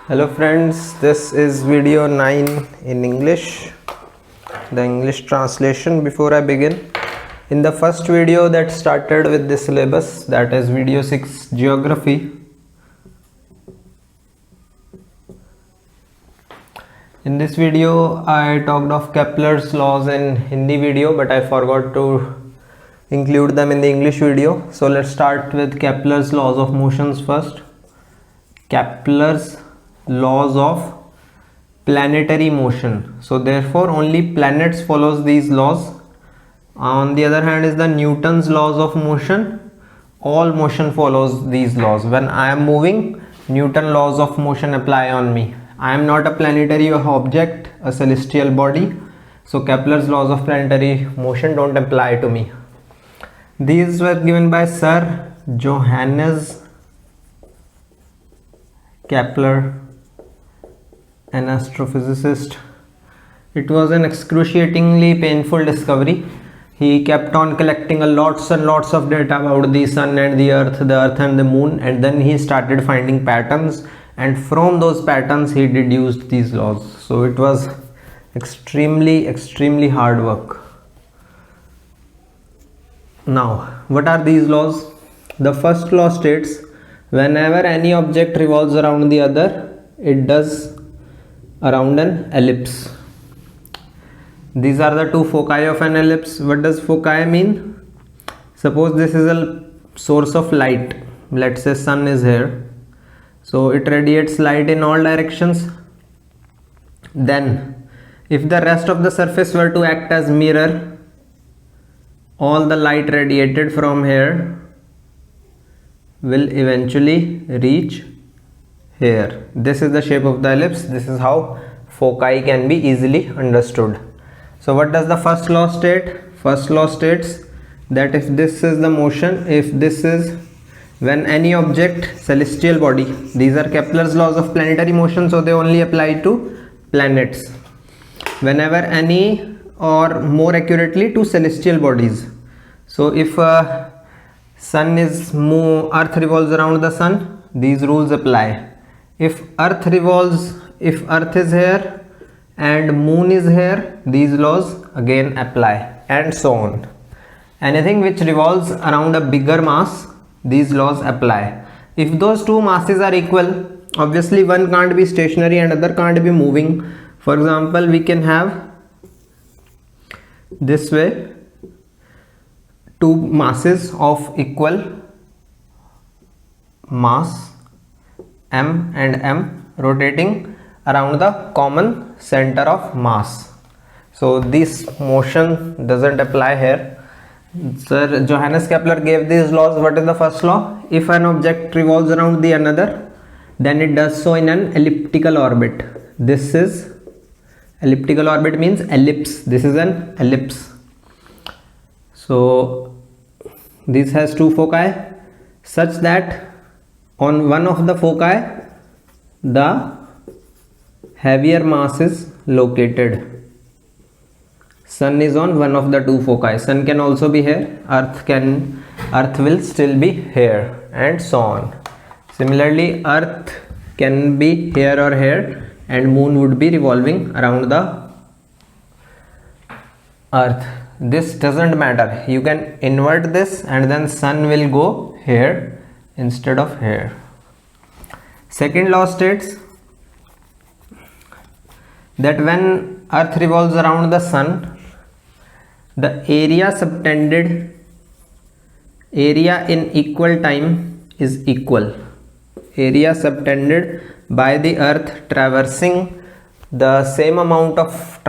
Hello friends, this is video 9 in English, the English translation. Before I begin, in the first video that started with the syllabus, that is video 6 geography, in this video I talked of Kepler's laws in Hindi video, but I forgot to include them in the English video. So let's start with Kepler's laws of motions first. Kepler's laws of planetary motion. So therefore only planets follows these laws. On the other hand is the Newton's laws of motion. All motion follows these laws. When I am moving, Newton laws of motion apply on me. I am not a planetary object, a celestial body, so Kepler's laws of planetary motion don't apply to me. These were given by Sir Johannes Kepler, an astrophysicist. It was an excruciatingly painful discovery. He kept on collecting lots and lots of data about the sun and the earth and the moon, and then he started finding patterns, and from those patterns he deduced these laws. So it was extremely hard work. Now, what are these laws? The first law states, whenever any object revolves around the other, it does around an ellipse. These are the two foci of an ellipse. What does foci mean? Suppose this is a source of light. Let's say sun is here. So it radiates light in all directions. Then if the rest of the surface were to act as mirror, all the light radiated from here will eventually reach here. This is the shape of the ellipse. This is how foci can be easily understood. So what does the first law state? First law states that if this is the motion, if this is when any object, celestial body, these are Kepler's laws of planetary motion, so they only apply to planets. Whenever any, or more accurately to celestial bodies. So if sun is earth revolves around the sun, these rules apply. If earth is here and moon is here, these laws again apply, and so on. Anything which revolves around a bigger mass, these laws apply. If those two masses are equal, obviously one can't be stationary and other can't be moving. For example, we can have this way two masses of equal mass, m and m, rotating around the common center of mass. So this motion doesn't apply here. Sir Johannes Kepler gave these laws. What is the first law? If an object revolves around the another, then it does so in an elliptical orbit. This is elliptical orbit, means ellipse. This is an ellipse. So this has two foci, such that on one of the foci the heavier mass is located. Sun is on one of the two foci. Sun can also be here, earth will still be here, and so on. Similarly, earth can be here or here, and moon would be revolving around the earth. This doesn't matter. You can invert this and then sun will go here instead of here. Second law states that when earth revolves around the sun, the area subtended, area in equal time is equal. Area subtended by the earth traversing the same amount of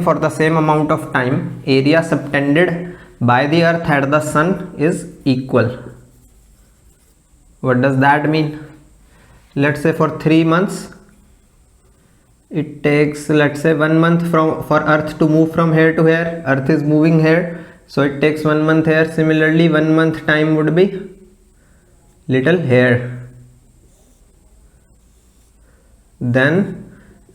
for the same amount of time, area subtended by the earth at the sun is equal. What does that mean? Let's say for 3 months it takes, let's say 1 month for earth to move from here to here. Earth is moving here, so it takes 1 month here. Similarly, 1 month time would be little here. Then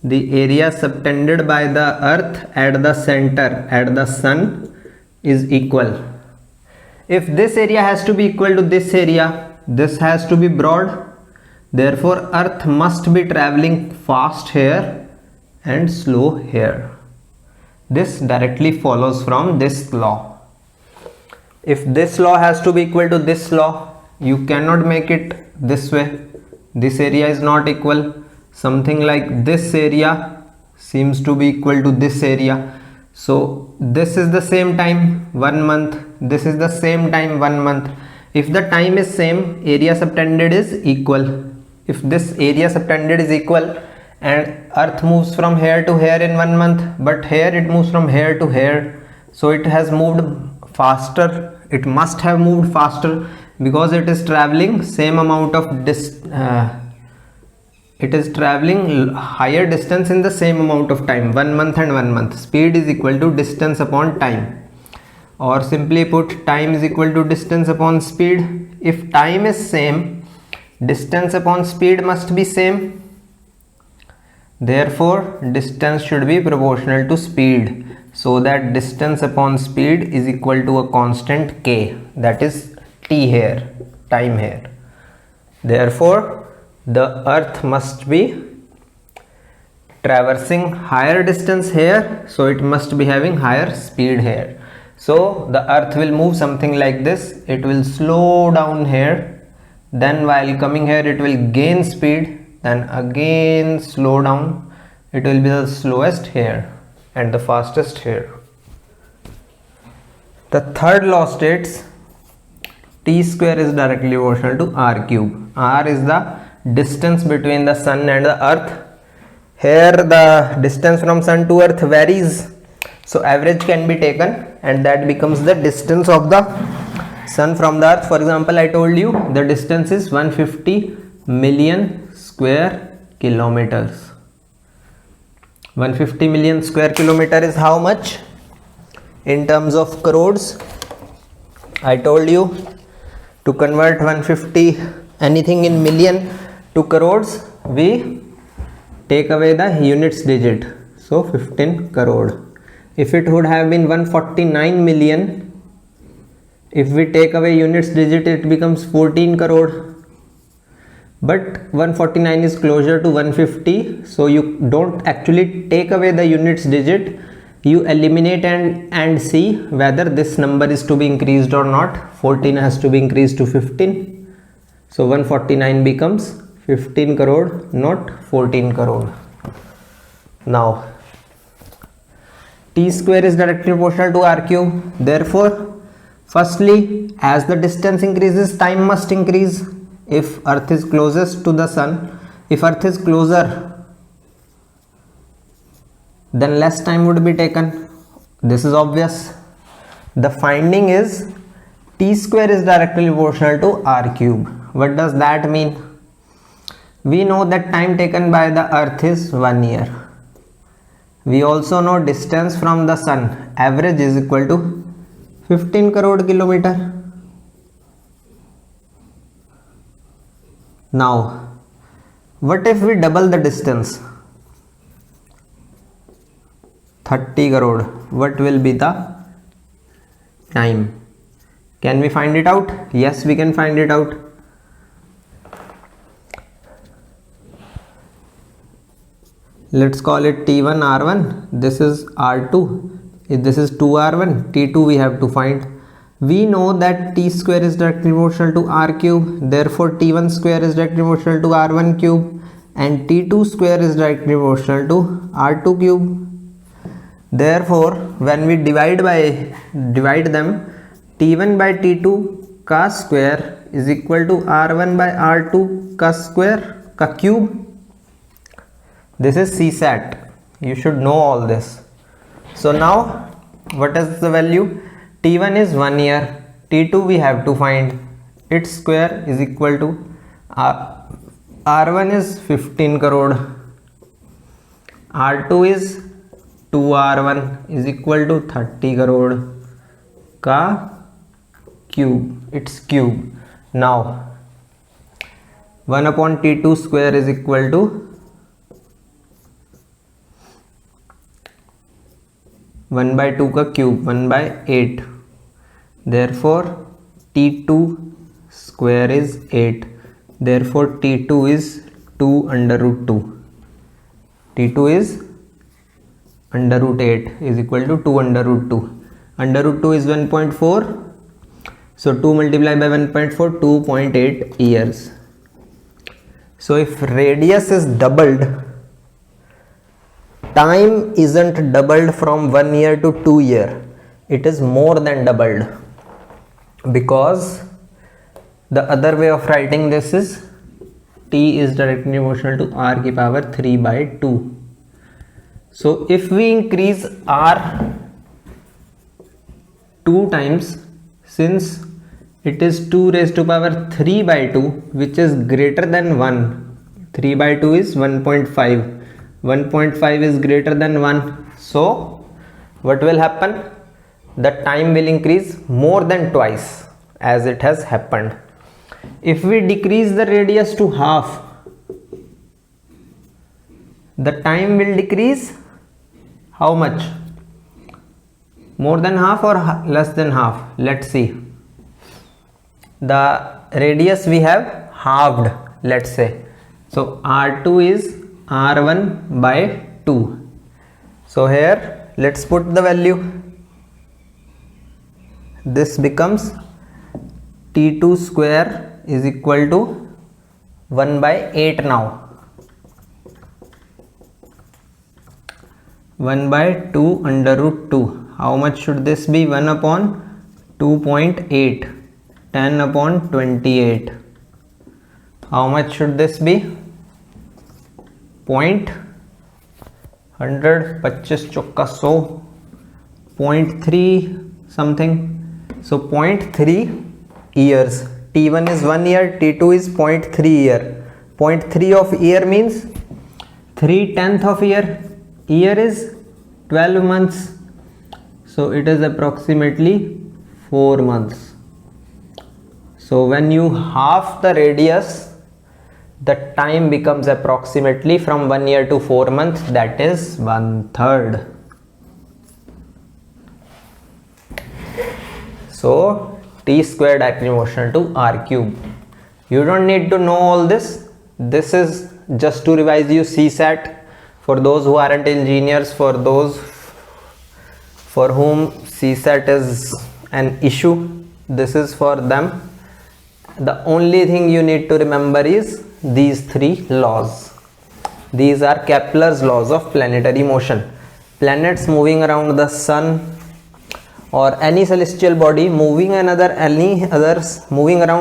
the area subtended by the earth at the center, at the sun, is equal. If this area has to be equal to this area, this has to be broad, Therefore earth must be traveling fast here and slow here. This directly follows from this law. If this law has to be equal to this law, you cannot make it this way. This area is not equal. Something like this area seems to be equal to this area. So this is the same time 1 month, this is the same time 1 month. If the time is same, area subtended is equal. If this area subtended is equal and earth moves from here to here in 1 month, but here it moves from here to here, so it has moved faster. It must have moved faster because it is traveling same amount of it is traveling higher distance in the same amount of time, 1 month and 1 month. Speed is equal to distance upon time, or simply put, time is equal to distance upon speed. If time is same, distance upon speed must be same. Therefore distance should be proportional to speed, so that distance upon speed is equal to a constant k, that is t here, time here. Therefore the earth must be traversing higher distance here, so it must be having higher speed here. So the earth will move something like this. It will slow down here, then while coming here it will gain speed, then again slow down. It will be the slowest here and the fastest here. The third law states t square is directly proportional to r cube. R is the distance between the sun and the earth. Here the distance from sun to earth varies, so average can be taken and that becomes the distance of the sun from the earth. For example, I told you the distance is 150 million square kilometers. 150 million square kilometer is how much in terms of crores? I told you to convert 150 anything in million to crores, we take away the units digit, so 15 crore. If it would have been 149 million, if we take away units digit, it becomes 14 crore. But 149 is closer to 150, so you don't actually take away the units digit, you eliminate and see whether this number is to be increased or not. 14 has to be increased to 15, so 149 becomes 15 crore, not 14 crore. Now t square is directly proportional to r cube. Therefore firstly, as the distance increases, time must increase. If earth is closest to the sun, if earth is closer, then less time would be taken. This is obvious. The finding is t square is directly proportional to r cube. What does that mean? We know that time taken by the earth is 1 year. We also know distance from the sun average is equal to 15 crore kilometer. Now what if we double the distance, 30 crore? What will be the time? Can we find it out? Yes, we can find it out. Let's call it t1 r1, this is r2, this is 2r1, t2 we have to find. We know that t square is directly proportional to r cube, therefore t1 square is directly proportional to r1 cube, and t2 square is directly proportional to r2 cube. Therefore when we divide them, t1 by t2 का square is equal to r1 by r2 का square का cube. This is CSAT, you should know all this. So now what is the value? t1 is 1 year, t2 we have to find, its square is equal to r1 is 15 crore, r2 is 2r1 is equal to 30 crore का cube, its cube. Now 1 upon t2 square is equal to 1 by 2 का cube, 1 by 8. Therefore t2 square is 8. Therefore T2 is 2 under root 2. T2 is under root 8 is equal to 2 under root 2. Under root 2 is 1.4. So 2 multiplied by 1.4, 2.8 years. So if radius is doubled, time isn't doubled from 1 year to 2 year. It is more than doubled, because the other way of writing this is t is directly proportional to r की power 3 by 2. So if we increase r 2 times, since it is 2 raised to power 3 by 2, which is greater than 1. 3 by 2 is 1.5. 1.5 is greater than 1. So what will happen? The time will increase more than twice, as it has happened. If we decrease the radius to half, the time will decrease how much? More than half or less than half? Let's see. The radius we have halved, let's say. So r2 is r1 by 2. So here let's put the value. This becomes t2 square is equal to 1 by 8 now. 1 by 2 under root 2. How much should this be? 1 upon 2.8. 10 upon 28. How much should this be? 100, 25 चौका 100, 0.3 something. So 0.3 years. T1 is 1 year, T2 is 0.3 year. 0.3 of year means 3/10 of year. Year is 12 months. So it is approximately 4 months. So when you half the radius, the time becomes approximately from 1 year to 4 months, that is 1/3. So t squared directly proportional to r cube. You don't need to know all this. This is just to revise you CSAT. For those who aren't engineers, for those for whom CSAT is an issue, this is for them. The only thing you need to remember is these 3 laws. These are Kepler's laws of planetary motion. Planets moving around the sun or any celestial body moving around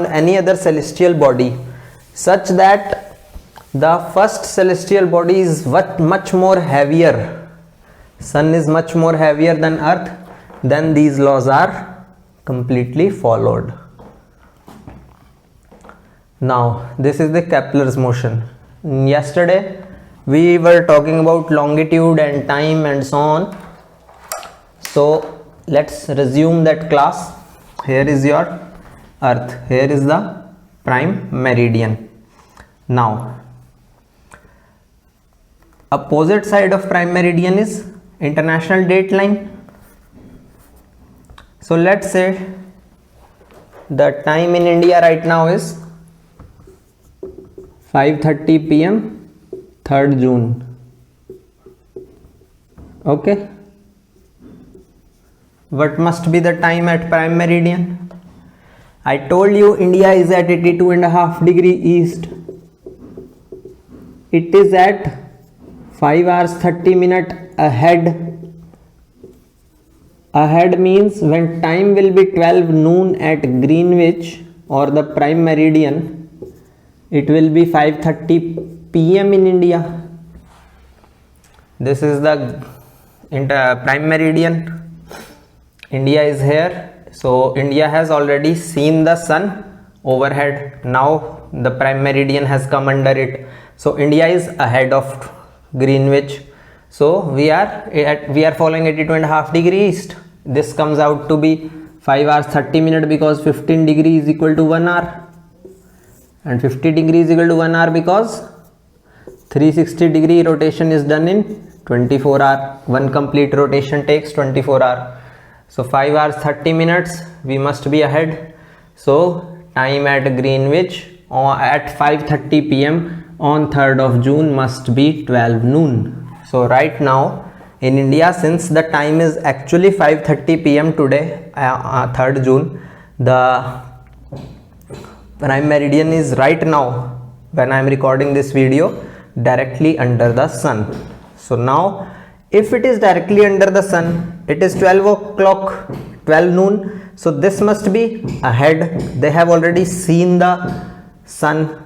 any other celestial body, such that the first celestial body is much more heavier. Sun is much more heavier than Earth. Then these laws are completely followed. Now this is the Kepler's motion. Yesterday we were talking about longitude and time and so on. So let's resume that class. Here is your Earth. Here is the prime meridian. Now opposite side of prime meridian is international date line. So let's say the time in India right now is 5:30 PM 3rd June. Okay, what must be the time at prime meridian? I told you India is at 82.5 degree east. It is at 5 hours 30 minutes ahead. Ahead means when time will be 12 noon at Greenwich or the prime meridian, it will be 5:30 PM in India. This is the prime meridian. India is here. So India has already seen the sun overhead. Now the prime meridian has come under it. So India is ahead of Greenwich. So we are following 82.5 degree east. This comes out to be 5 hours 30 minutes because 15 degrees is equal to 1 hour. And 50 degrees is equal to 1 hour because 360 degree rotation is done in 24 hours. One complete rotation takes 24 hours. So 5 hours 30 minutes we must be ahead. So time at Greenwich at 5:30 p.m. on 3rd of June must be 12 noon. So right now in India, since the time is actually 5:30 p.m. today, 3rd June, the prime meridian is right now when I am recording this video directly under the sun. So now if it is directly under the sun, it is 12 o'clock, 12 noon. So this must be ahead. They have already seen the sun.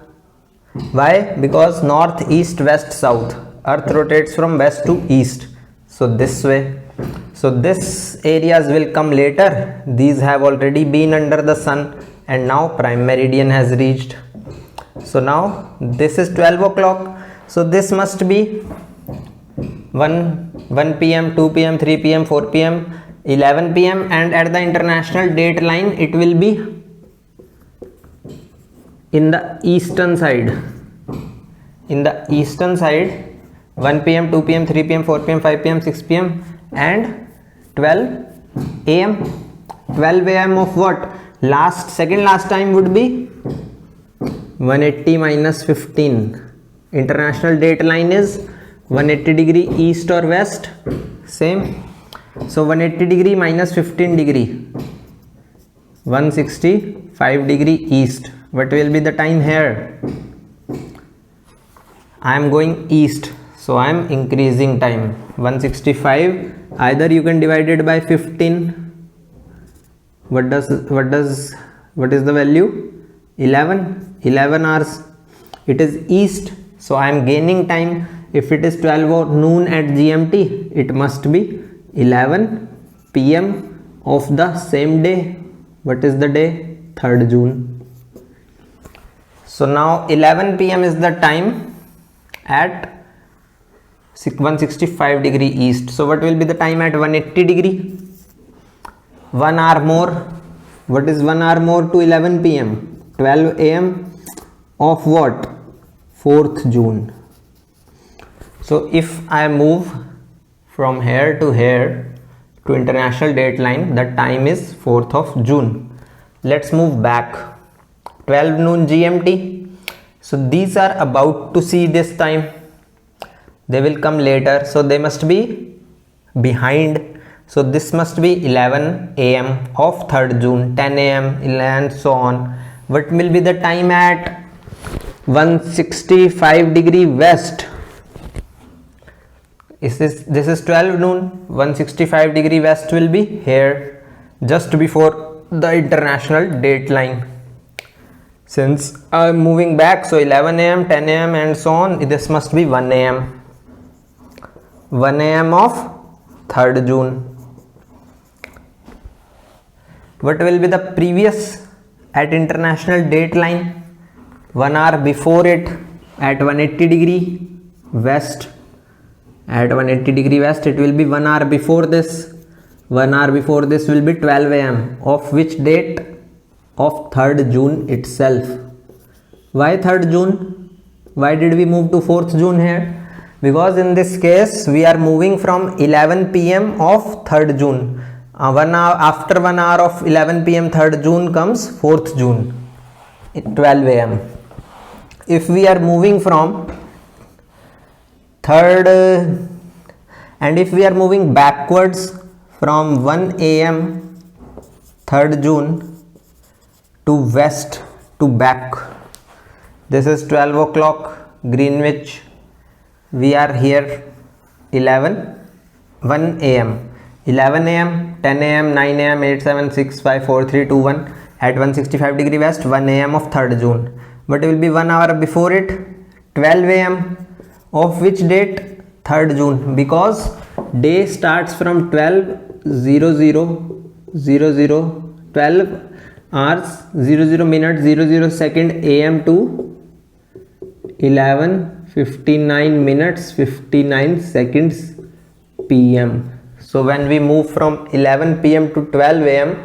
Why? Because north, east, west, south. Earth rotates from west to east. So this way. So this areas will come later. These have already been under the sun, and now prime meridian has reached. So now this is 12 o'clock. So this must be 1 p.m, 2 p.m, 3 p.m, 4 p.m, 11 p.m, and at the international date line it will be in the eastern side. In the eastern side, 1 p.m, 2 p.m, 3 p.m, 4 p.m, 5 p.m, 6 p.m, and 12 a.m. 12 a.m. of what? Second last time would be 180 minus 15. International date line is 180 degree east or west, same. So 180 degree minus 15 degree, 165 degree east. What will be the time here? I am going east, so I am increasing time. 165, either you can divide it by 15. What is the value? 11 hours. It is east, so I am gaining time. If it is 12 noon at GMT, it must be 11 p.m. of the same day. What is the day? 3rd June. So now 11 p.m. is the time at 165 degree east. So what will be the time at 180 degree? 1 hour more. What is 1 hour more to 11 p.m? 12 a.m. of what? 4th June. So if I move from here to here to international date line, the time is 4th of June. Let's move back. 12 noon GMT. So these are about to see this time. They will come later. So they must be behind. So this must be 11 a.m. of 3rd June, 10 a.m. and so on. What will be the time at 165 degree west? This is 12 noon. 165 degree west will be here, just before the international date line. Since I am moving back, so 11 a.m, 10 a.m, and so on, this must be 1 a.m. 1 a.m. of 3rd June. What will be the previous at international date line? 1 hour before it at 180 degree west. At 180 degree west, it will be 1 hour before this. 1 hour before this will be 12 a.m. of which date? Of 3rd June itself. Why 3rd June? Why did we move to 4th June here? Because in this case we are moving from 11 p.m. of 3rd June. 1 hour after 1 hour of 11 p.m. 3rd June comes 4th June, 12 a.m. If we are moving from 3rd and if we are moving backwards from 1 a.m. 3rd June to west to back, this is 12 o'clock Greenwich. We are here 1 a.m. 11 a.m, 10 a.m, 9 a.m, 8, 7, 6, 5, 4, 3, 2, 1 at 165 degree west, 1 a.m. of 3rd June. But it will be 1 hour before it, 12 a.m. of which date? 3rd June, because day starts from 12 hours 00 minutes 00 second am to 11:59 minutes 59 seconds pm. So when we move from 11 pm to 12 am,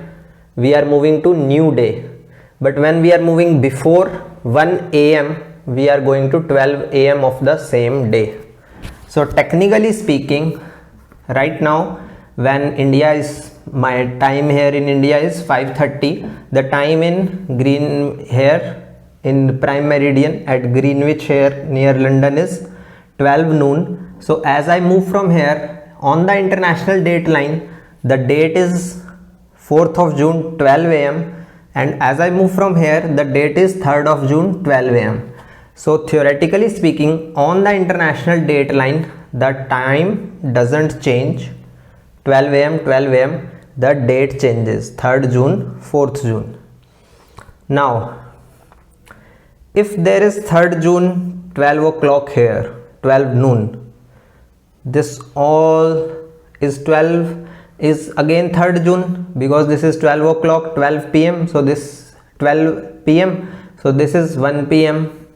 we are moving to new day. But when we are moving before 1 am, we are going to 12 am of the same day. So technically speaking, right now when India is, my time here in India is 5:30, the time in green here in prime meridian at Greenwich here near London is 12 noon. So as I move from here on the international date line, the date is 4th of June 12 am, and as I move from here the date is 3rd of June 12 am. So theoretically speaking, on the international date line the time doesn't change. 12 am, 12 am, the date changes, 3rd June, 4th June. Now if there is 3rd June 12 o'clock here, 12 noon, this all is 12 is again 3rd June, because this is 12 o'clock, 12 pm, so this 12 pm, so this is 1 pm,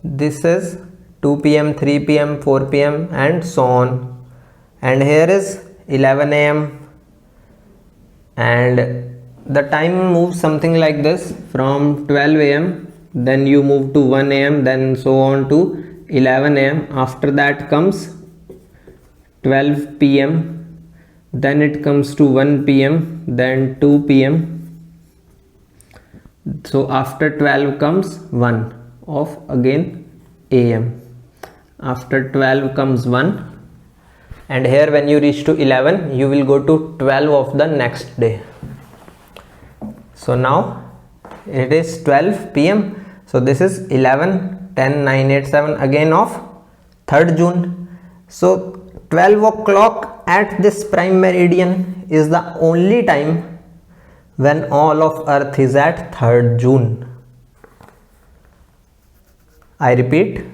this is 2 pm, 3 pm, 4 pm and so on, and here is 11 am, and the time moves something like this from 12 am, then you move to 1 am, then so on to 11 am. After that comes 12 pm, then it comes to 1 pm, then 2 pm. So after 12 comes 1 of again am. After 12 comes 1, and here when you reach to 11 you will go to 12 of the next day. So now it is 12 pm, so this is 11, 10, 9, 8, 7 again of 3rd June. So 12 o'clock at this prime meridian is the only time when all of earth is at 3rd June. I repeat,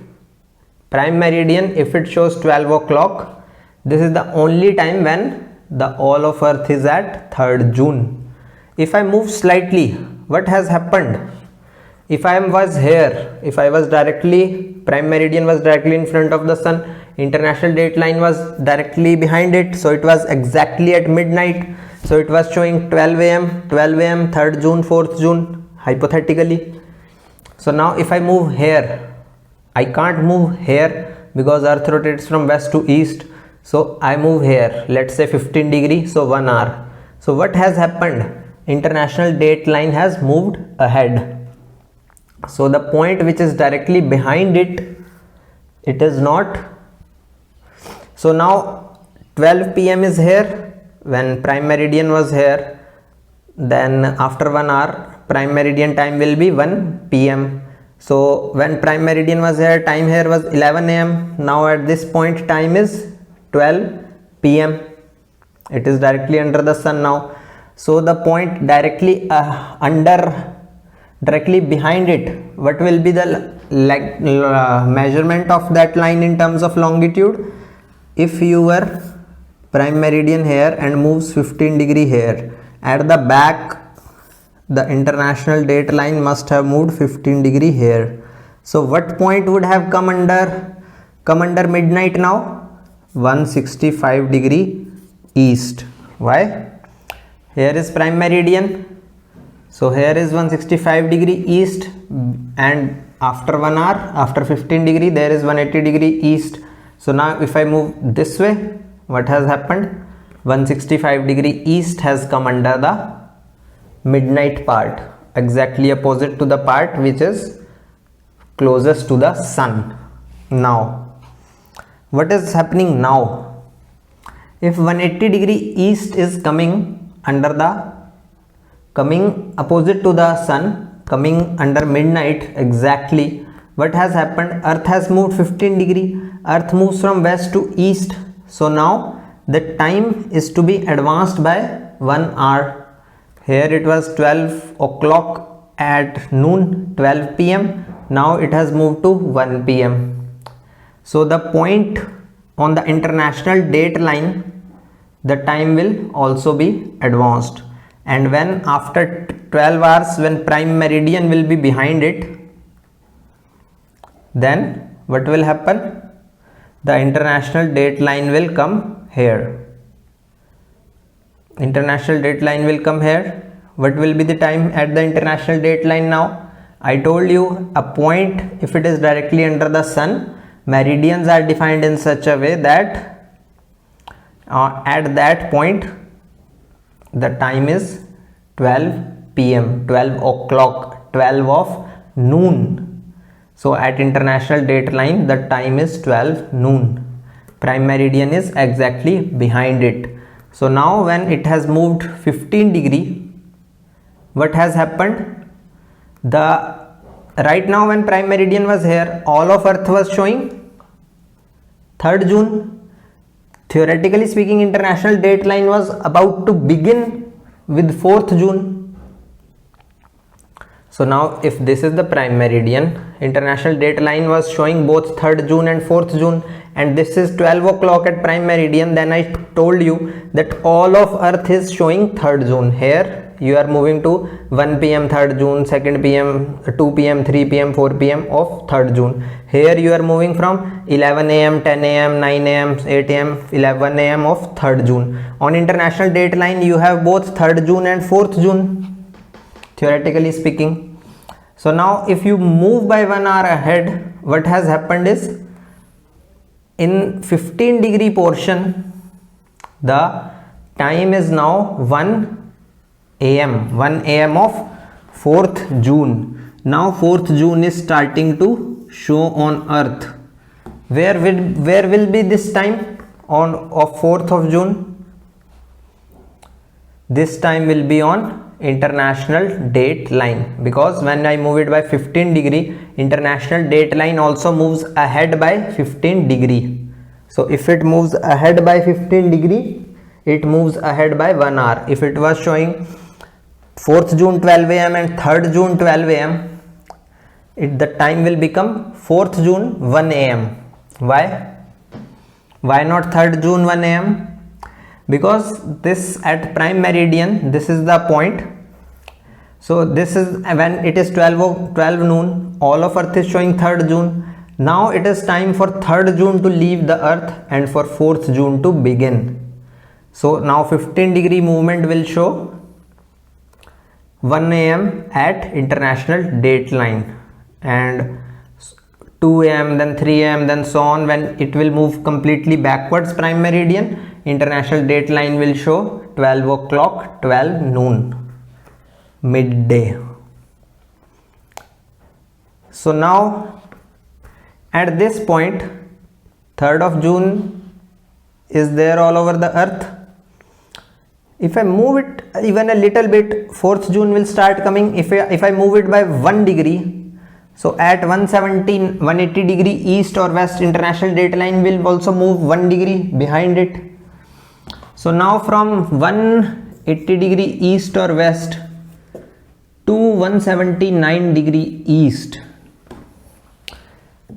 prime meridian, if it shows 12 o'clock, this is the only time when the all of earth is at 3rd June. If I move slightly, what has happened? If I was here, if I was directly, prime meridian was directly in front of the sun, international date line was directly behind it, so it was exactly at midnight, so it was showing 12 am, 12 am, 3rd June, 4th June, hypothetically. So now if I move here, I can't move here because earth rotates from west to east, so I move here, let's say 15 degree, so 1 hour. So what has happened? International date line has moved ahead. So the point which is directly behind it, it is not. So now 12 pm is here when prime meridian was here, then after 1 hour prime meridian time will be 1 pm. So when prime meridian was here, time here was 11 am. Now at this point time is 12 pm. It is directly under the sun now. So the point directly directly behind it, what will be the measurement of that line in terms of longitude? If your prime meridian here and moves 15 degree here, at the back the international date line must have moved 15 degree here. So what point would have come under midnight now? 165 degree east. Why? Here is prime meridian, so here is 165 degree east, and after 1 hour, after 15 degree, there is 180 degree east. So now if I move this way, what has happened? 165 degree east has come under the midnight part, exactly opposite to the part which is closest to the sun. Now what is happening now? If 180 degree east is coming opposite to the sun, coming under midnight exactly, what has happened? Earth has moved 15 degree, earth moves from west to east, so now the time is to be advanced by 1 hour. Here it was 12 o'clock at noon, 12 pm, now it has moved to 1 pm. So the point on the international date line, the time will also be advanced, and when after 12 hours when prime meridian will be behind it, then what will happen? The international date line will come here. International date line will come here. What will be the time at the international date line now? I told you a point, if it is directly under the sun, meridians are defined in such a way that at that point the time is 12 pm, 12 o'clock, 12 of noon. So at international date line the time is 12 noon. Prime meridian is exactly behind it. So now when it has moved 15 degree, what has happened? Right now when prime meridian was here, all of earth was showing 3rd June. Theoretically speaking, international date line was about to begin with 4th June. So now if this is the prime meridian, international date line was showing both 3rd June and 4th June, and this is 12 o'clock at prime meridian, then I told you that all of earth is showing 3rd June. Here you are moving to 1 pm 3rd June, 2nd pm, 2 pm, 3 pm, 4 pm of 3rd June. Here you are moving from 11 am, 10 am, 9 am, 8 am, 11 am of 3rd June. On international date line you have both 3rd June and 4th June, theoretically speaking. So now if you move by 1 hour ahead, what has happened is, in 15 degree portion the time is now 1 am of 4th June. Now 4th June is starting to show on earth. Where will be this time of 4th of June? This time will be on international date line, because when I move it by 15 degree, international date line also moves ahead by 15 degree. So if it moves ahead by 15 degree, it moves ahead by 1 hour. If it was showing 4th June 12 am and 3rd June 12 am, the time will become 4th June 1 am. Why not 3rd June 1 am? Because this at prime meridian, this is the point. So this is when it is 12 noon, all of earth is showing 3rd June. Now it is time for 3rd June to leave the earth and for 4th June to begin. So now 15 degree movement will show 1 am at international date line, and 2 am, then 3 am, then so on. When it will move completely backwards prime meridian, international date line will show 12 o'clock, 12 noon, midday. So now at this point 3rd of June is there all over the earth. If I move it even a little bit, 4th June will start coming. If I move it by 1 degree, so at 180 degree east or west, international date line will also move 1 degree behind it. So now from 180 degree east or west to 179 degree east,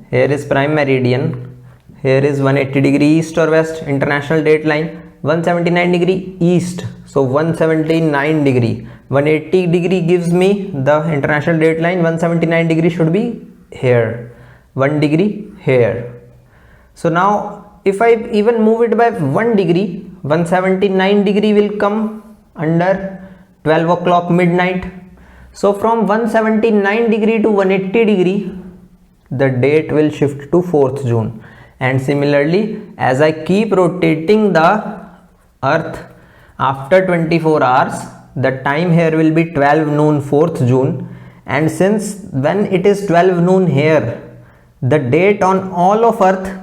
here is prime meridian, here is 180 degree east or west, international date line 179 degree east. So 179 degree, 180 degree gives me the international date line, 179 degree should be here, 1 degree here. So now if I even move it by 1 degree, 179 degree will come under 12 o'clock midnight. So from 179 degree to 180 degree, the date will shift to 4th June. And similarly, as I keep rotating the earth after 24 hours, the time here will be 12 noon 4th June. And since when it is 12 noon here, the date on all of earth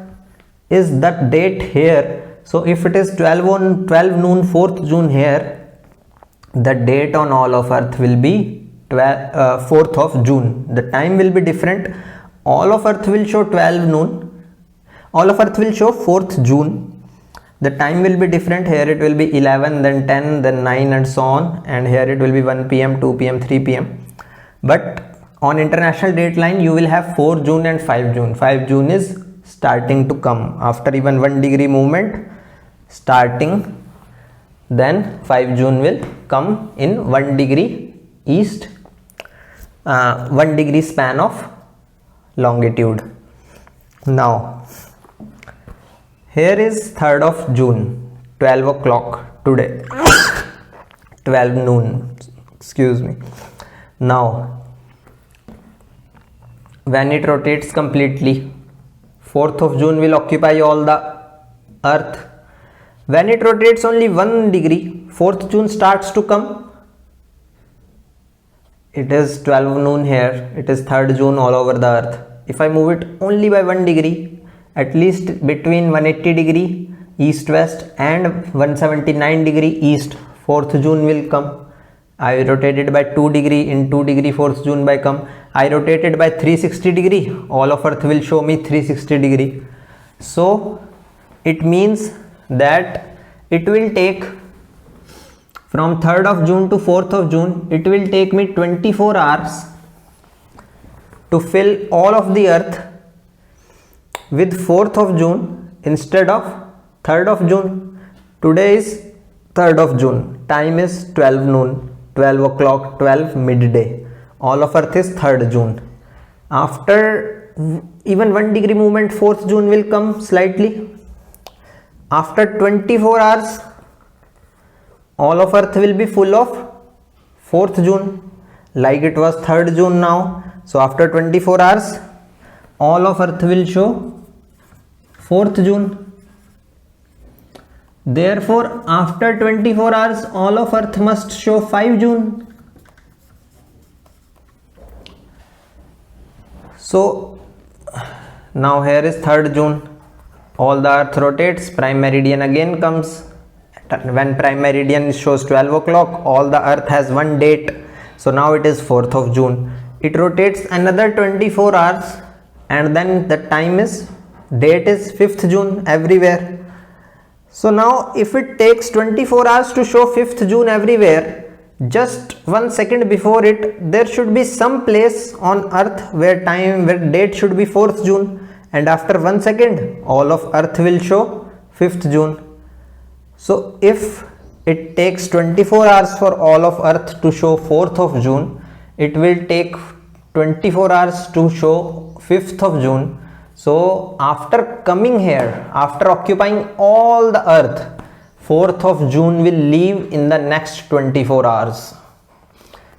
is that date here. So if it is 12 noon 4th June here, the date on all of earth will be 4th of June. The time will be different. All of earth will show 12 noon, all of earth will show 4th June. The time will be different. Here it will be 11, then 10, then 9 and so on, and here it will be 1 pm, 2 pm, 3 pm. But on international date line you will have 4 June and 5 June. 5 June is starting to come after even 1 degree movement starting, then 5 June will come in 1 degree east, 1 degree span of longitude. Now here is 3rd of June, 12 o'clock today, 12 noon, excuse me. Now when it rotates completely, 4th of June will occupy all the earth. When it rotates only 1 degree, 4th June starts to come. it is 12 noon here, it is 3rd June all over the earth. If I move it only by 1 degree, at least between 180 degree east west and 179 degree east, 4th June will come. I rotated by 2 degree, in 2 degree 4th June by come. I rotated by 360 degree, all of earth will show me 360 degree. So it means that it will take from 3rd of June to 4th of June, it will take me 24 hours to fill all of the earth with 4th of June instead of 3rd of June. Today is 3rd of June, time is 12 noon, 12 o'clock, 12 midday. All of earth is 3rd June. After even 1 degree movement, 4th June will come slightly. After 24 hours, all of earth will be full of 4th June, like it was 3rd June now. So after 24 hours, all of earth will show 4th June. Therefore, after 24 hours, all of earth must show 5 June. So now here is 3rd June. All the earth rotates, prime meridian again comes. When prime meridian shows 12 o'clock, all the earth has one date. So now it is 4th of June. It rotates another 24 hours and then the time is, date is 5th June everywhere. So now if it takes 24 hours to show 5th June everywhere, just 1 second before it, there should be some place on earth where date should be 4th June, and after 1 second all of earth will show 5th June. So if it takes 24 hours for all of earth to show 4th of June, it will take 24 hours to show 5th of June. So after coming here, after occupying all the earth, 4th of June will leave in the next 24 hours.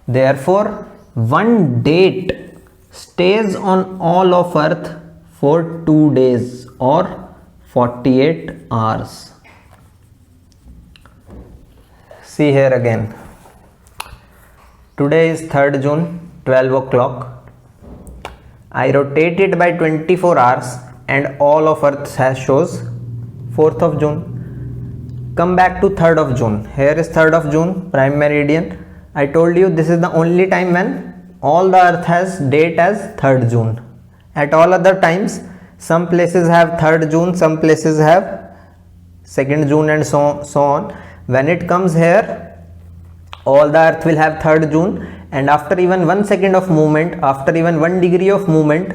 Therefore, one date stays on all of earth for 2 days or 48 hours. See here again. Today is 3rd June, 12 o'clock. I rotate it by 24 hours and all of earth shows 4th of June. Come back to 3rd of June. Here is 3rd of June, prime meridian. I told you this is the only time when all the earth has date as 3rd June. At all other times, some places have 3rd June, some places have 2nd June and so on. When it comes here, all the earth will have 3rd June, and after even 1 second of movement, after even 1 degree of movement,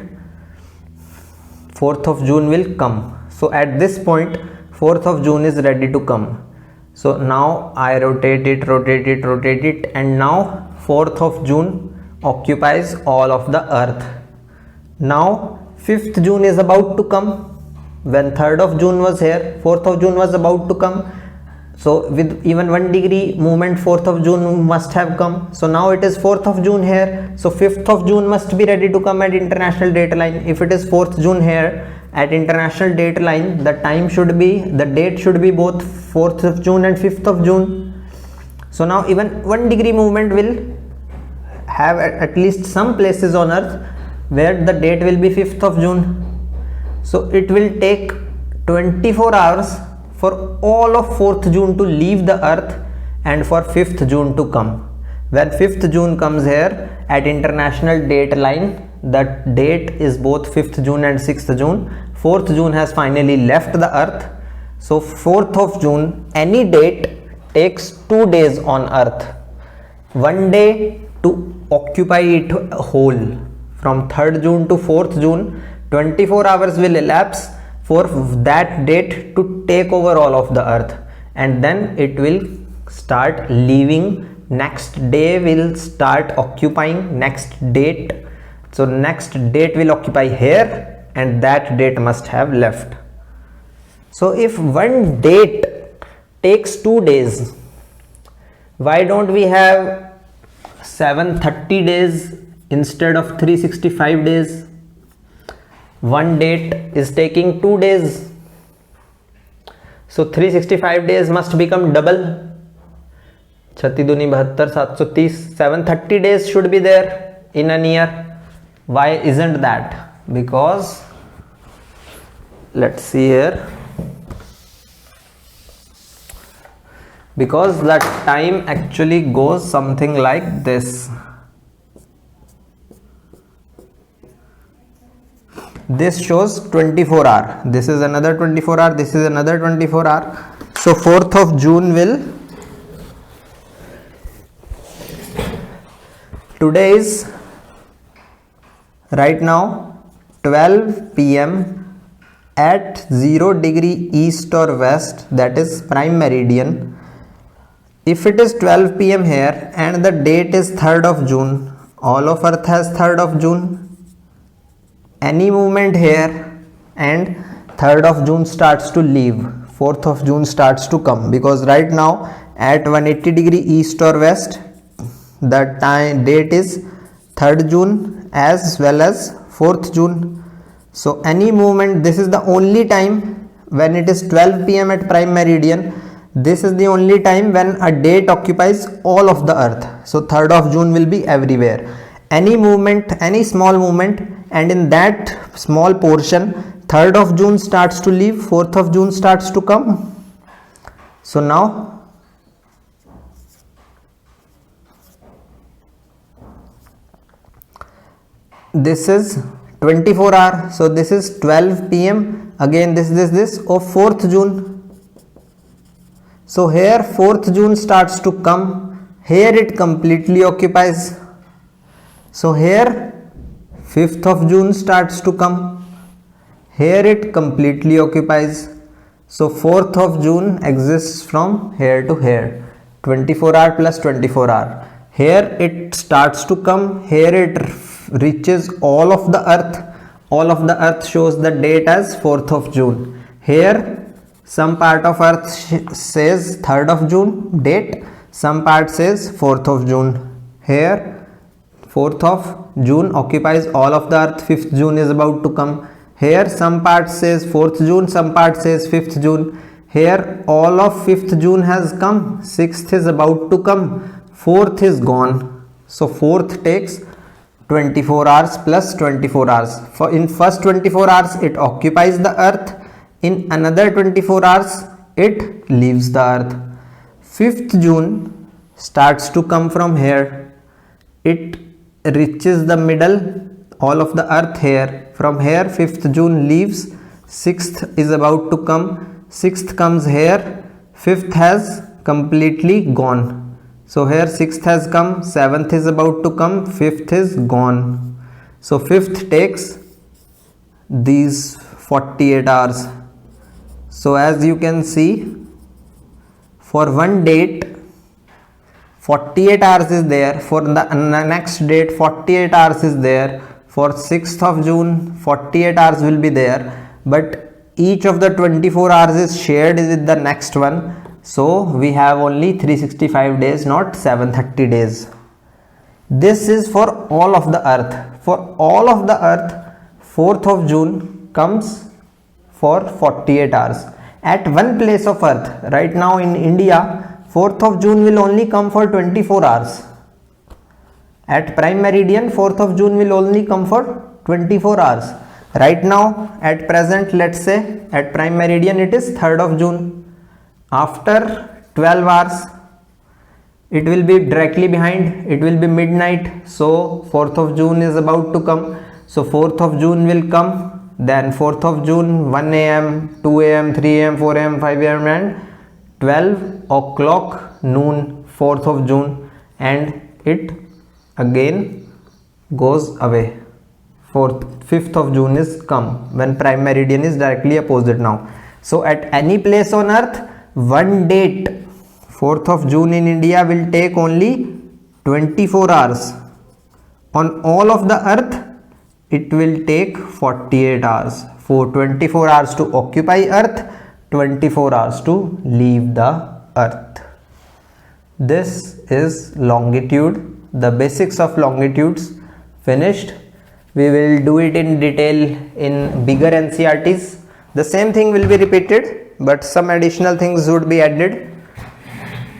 4th of June will come. So at this point, 4th of June is ready to come. So now I rotate it, and now 4th of June occupies all of the earth. Now 5th June is about to come. When 3rd of June was here, 4th of June was about to come. So with even 1 degree movement, 4th of June must have come. So now it is 4th of June here. So 5th of June must be ready to come at international date line. If it is 4th June here at international date line, the date should be both 4th of June and 5th of June. So now even 1 degree movement will have at least some places on earth where the date will be 5th of June. So it will take 24 hours for all of 4th June to leave the earth and for 5th June to come. When 5th June comes here at international date line, the date is both 5th June and 6th June. 4th June has finally left the earth. So 4th of June, any date takes 2 days on earth. 1 day to occupy it whole. From 3rd June to 4th June, 24 hours will elapse for that date to take over all of the earth, and then it will start leaving. Next day will start occupying next date. So next date will occupy here, and that date must have left. So if one date takes 2 days, why don't we have 730 days instead of 365 days? One date is taking 2 days, so 365 days must become double. 36 दूनी 72, 730, 730 days should be there in an year. Why isn't that? Because let's see here, because that time actually goes something like this. This shows 24 hour, this is another 24 hour, this is another 24 hour. So 4th of June will, today is right now 12 p.m. at 0 degree east or west, that is prime meridian. If it is 12 p.m. here and the date is 3rd of June, all of earth has 3rd of June. Any movement here and 3rd of June starts to leave, 4th of June starts to come, because right now at 180 degree east or west, the time date is 3rd June as well as 4th June. So any movement, this is the only time when it is 12 p.m. at prime meridian, this is the only time when a date occupies all of the earth. So 3rd of June will be everywhere. Any movement, any small movement, and in that small portion 3rd of June starts to leave, 4th of June starts to come. So now this is 24 hour, so this is 12 p.m. again this of 4th June. So here 4th June starts to come, here it completely occupies. So here 5th of June starts to come, here it completely occupies. So 4th of June exists from here to here, 24 hour plus 24 hour. Here it starts to come, here it reaches all of the earth. All of the earth shows the date as 4th of June. Here some part of earth says 3rd of June date, some part says 4th of June. Here 4th of June occupies all of the earth, 5th June is about to come. Here some part says 4th June, some part says 5th June. Here all of 5th June has come, 6th is about to come, 4th is gone. So 4th takes 24 hours plus 24 hours. For in first 24 hours it occupies the earth, in another 24 hours it leaves the earth. 5th June starts to come from here, it reaches the middle, all of the earth here. From here 5th June leaves, 6th is about to come, 6th comes here, 5th has completely gone. So here 6th has come, 7th is about to come, 5th is gone. So 5th takes these 48 hours. So as you can see, for one date 48 hours is there, for the next date 48 hours is there, for 6th of June 48 hours will be there, but each of the 24 hours is shared with the next one. So we have only 365 days, not 730 days. This is for all of the earth. For all of the earth 4th of June comes for 48 hours. At one place of earth, right now in India, 4th of June will only come for 24 hours. At prime meridian 4th of June will only come for 24 hours. Right now at present, let's say at prime meridian it is 3rd of June. After 12 hours it will be directly behind, it will be midnight. So 4th of June is about to come. So 4th of June will come, then 4th of June 1 am, 2 am, 3 am, 4 am, 5 am and 12 o'clock noon 4th of June, and it again goes away. 5th of June is come when prime meridian is directly opposite now. So at any place on earth, one date 4th of June in India will take only 24 hours. On all of the earth it will take 48 hours. For 24 hours to occupy earth, 24 hours to leave the earth. This is longitude, the basics of longitudes finished. We will do it in detail in bigger NCERTs. The same thing will be repeated, but some additional things would be added.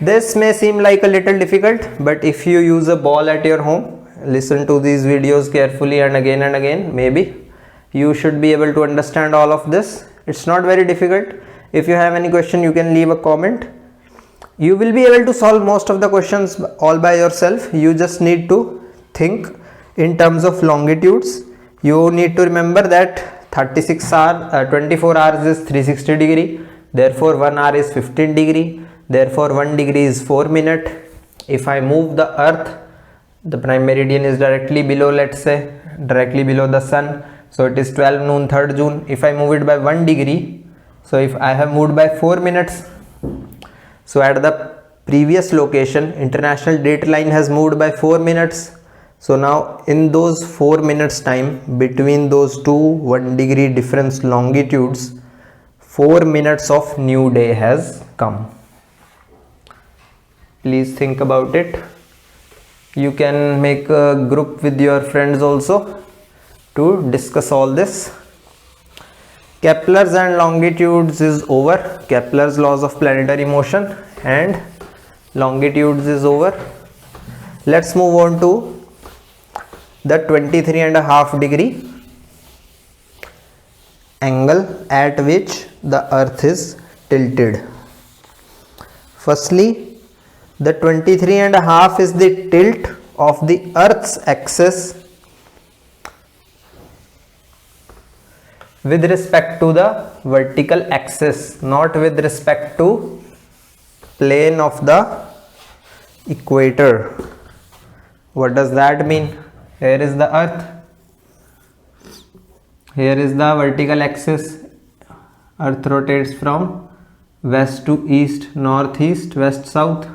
This may seem like a little difficult, but if you use a ball at your home, listen to these videos carefully and again, maybe you should be able to understand all of this. It's not very difficult. If you have any question, you can leave a comment. You will be able to solve most of the questions all by yourself. You just need to think in terms of longitudes. You need to remember that 24 hours is 360 degree. Therefore 1 hour is 15 degree. Therefore 1 degree is 4 minutes. If I move the earth, the prime meridian is directly below, let's say directly below the sun, so it is 12 noon 3rd June. If I move it by 1 degree, so if I have moved by 4 minutes, so at the previous location international date line has moved by 4 minutes. So now in those 4 minutes time between those two 1 degree difference longitudes, 4 minutes of new day has come. Please think about it. You can make a group with your friends also to discuss all this. Kepler's and longitudes is over. Kepler's laws of planetary motion and longitudes is over. Let's move on to the 23.5 degree angle at which the earth is tilted. Firstly, the 23.5 is the tilt of the earth's axis with respect to the vertical axis, not with respect to plane of the equator. What does that mean? Here is the earth, here is the vertical axis. Earth rotates from west to east, northeast, west, south.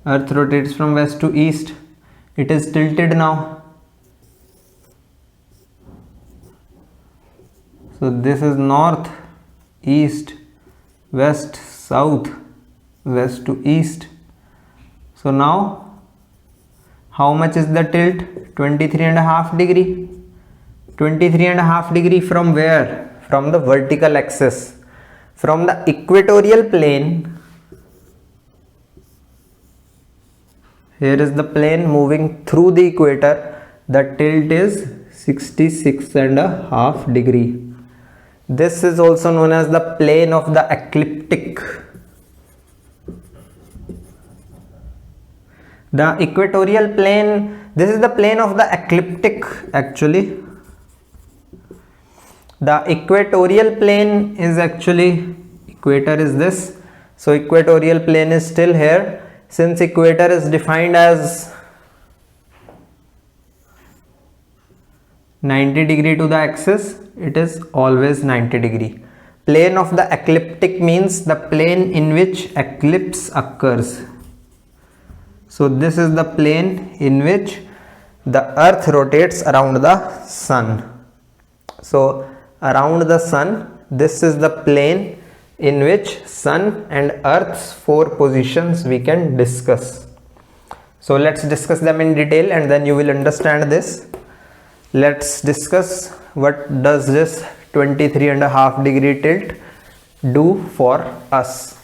Earth rotates from west to east. It is tilted now. So this is north, east, west, south, west to east. So now how much is the tilt? 23.5 degree. 23.5 degree from where? From the vertical axis. From the equatorial plane. Here is the plane moving through the equator. The tilt is 66.5 degree. This is also known as the plane of the ecliptic. The equatorial plane, this is the plane of the ecliptic actually. The equatorial plane is actually, equator is this. So equatorial plane is still here. Since equator is defined as 90 degree to the axis, it is always 90 degree. Plane of the ecliptic means the plane in which eclipse occurs. So this is the plane in which the earth rotates around the sun. So around the sun, this is the plane in which sun and earth's 4 positions we can discuss. So let's discuss them in detail and then you will understand this. Let's discuss what does this 23.5 degree tilt do for us.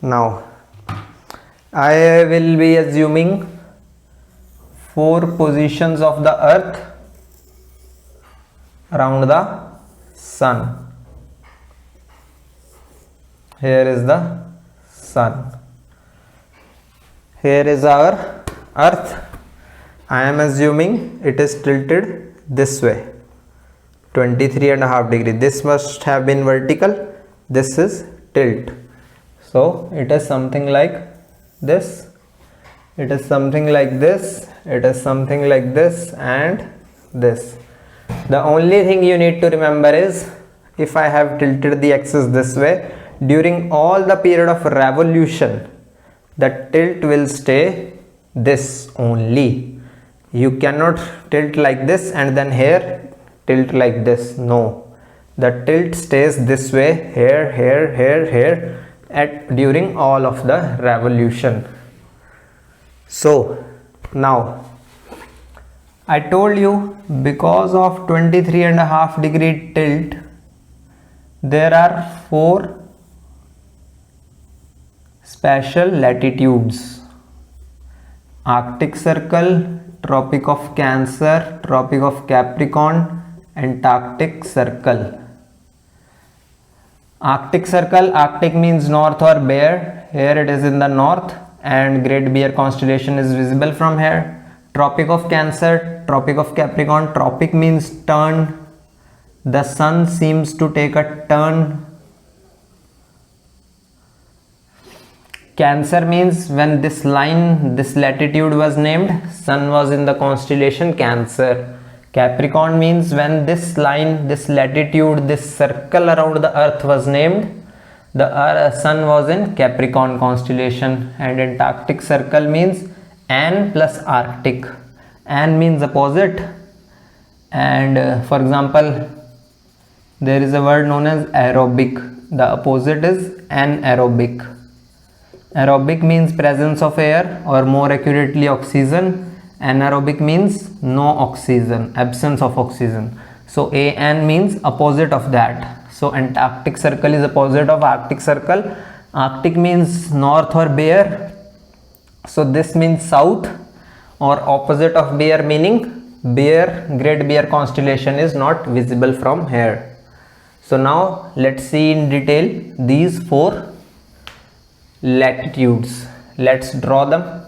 Now I will be assuming 4 positions of the earth around the sun. Here is the sun. Here is our earth. I am assuming it is tilted this way, 23.5 degree. This must have been vertical. This is tilt. So it is something like this. It is something like this. It is something like this and this. The only thing you need to remember is, if I have tilted the axis this way, during all the period of revolution, the tilt will stay this only. You cannot tilt like this and then here tilt like this. No, the tilt stays this way, here, here, here, here, during all of the revolution. So now I told you, because of 23.5 degree tilt, there are 4 Special latitudes: Arctic Circle, Tropic of Cancer, Tropic of Capricorn, Antarctic Circle. Arctic Circle, Arctic means north or bear, here it is in the north, and Great Bear constellation is visible from here. Tropic of Cancer, Tropic of Capricorn, tropic means turn, the sun seems to take a turn. Cancer means when this line, this latitude was named, sun was in the constellation Cancer. Capricorn means when this line, this latitude, this circle around the earth was named, the sun was in Capricorn constellation. And Antarctic Circle means An plus Arctic. An means opposite, and for example, there is a word known as aerobic. The opposite is anaerobic. Aerobic means presence of air, or more accurately oxygen. Anaerobic means no oxygen, absence of oxygen. So An means opposite of that. So Antarctic Circle is opposite of Arctic Circle. Arctic means north or bare, so this means south, or opposite of bare meaning bear. Great Bear constellation is not visible from here. So now let's see in detail these four latitudes. Let's draw them.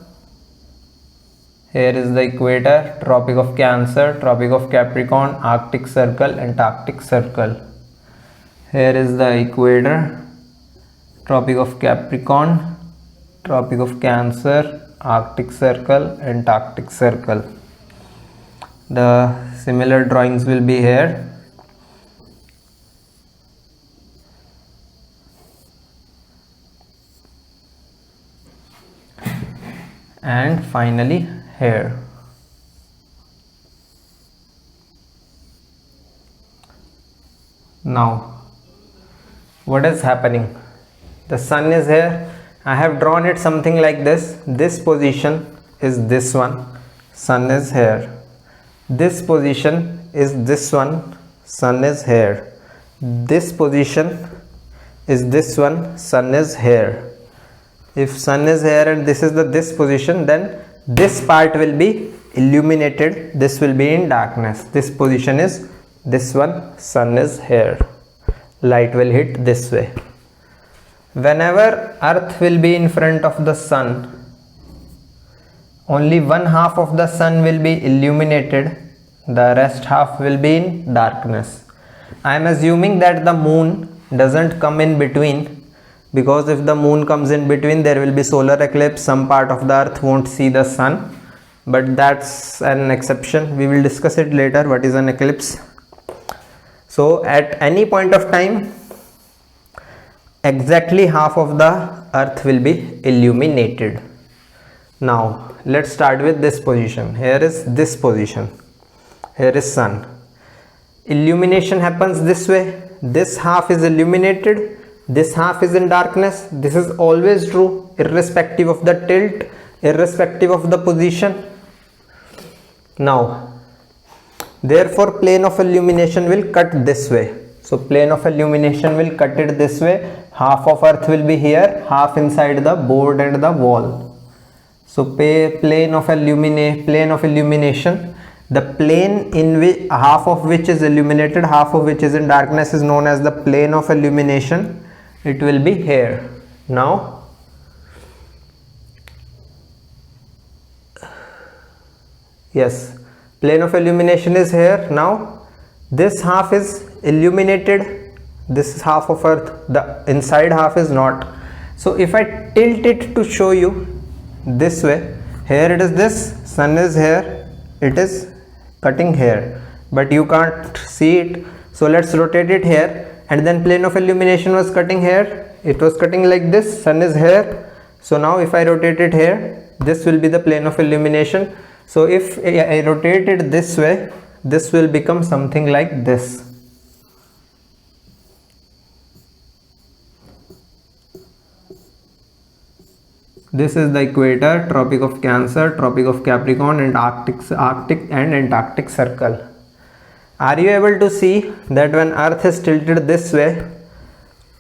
Here is the equator, Tropic of Cancer, Tropic of Capricorn, Arctic Circle, Antarctic Circle. Here is the equator, Tropic of Capricorn, Tropic of Cancer, Arctic Circle, Antarctic Circle. The similar drawings will be here. And finally here. Now what is happening? The sun is here. I have drawn it something like this. This position is this one, sun is here. This position is this one, sun is here. This position is this one, sun is here. If sun is here and this is the this position, then this part will be illuminated, this will be in darkness. This position is this one, sun is here. Light will hit this way. Whenever earth will be in front of the sun, only one half of the sun will be illuminated, the rest half will be in darkness. I am assuming that the moon doesn't come in between, because if the moon comes in between, there will be solar eclipse, some part of the earth won't see the sun, but that's an exception. We will discuss it later, what is an eclipse. So at any point of time, exactly half of the earth will be illuminated. Now let's start with this position. Here is this position, here is sun. Illumination happens this way. This half is illuminated, this half is in darkness. This is always true, irrespective of the tilt, irrespective of the position. Now therefore plane of illumination will cut this way. So plane of illumination will cut it this way. Half of earth will be here, half inside the board and the wall. So plane of illumination, the plane in which half of which is illuminated, half of which is in darkness, is known as the plane of illumination. It will be here. Now yes, plane of illumination is here. Now this half is illuminated, this is half of earth, the inside half is not. So if I tilt it to show you this way, here it is, this sun is here, it is cutting here, but you can't see it. So let's rotate it here, and then plane of illumination was cutting here, it was cutting like this, sun is here. So now if I rotate it here, this will be the plane of illumination. So if I rotate it this way, this will become something like this. This is the equator, Tropic of Cancer, Tropic of Capricorn, and Arctic and Antarctic Circle. Are you able to see that when earth is tilted this way,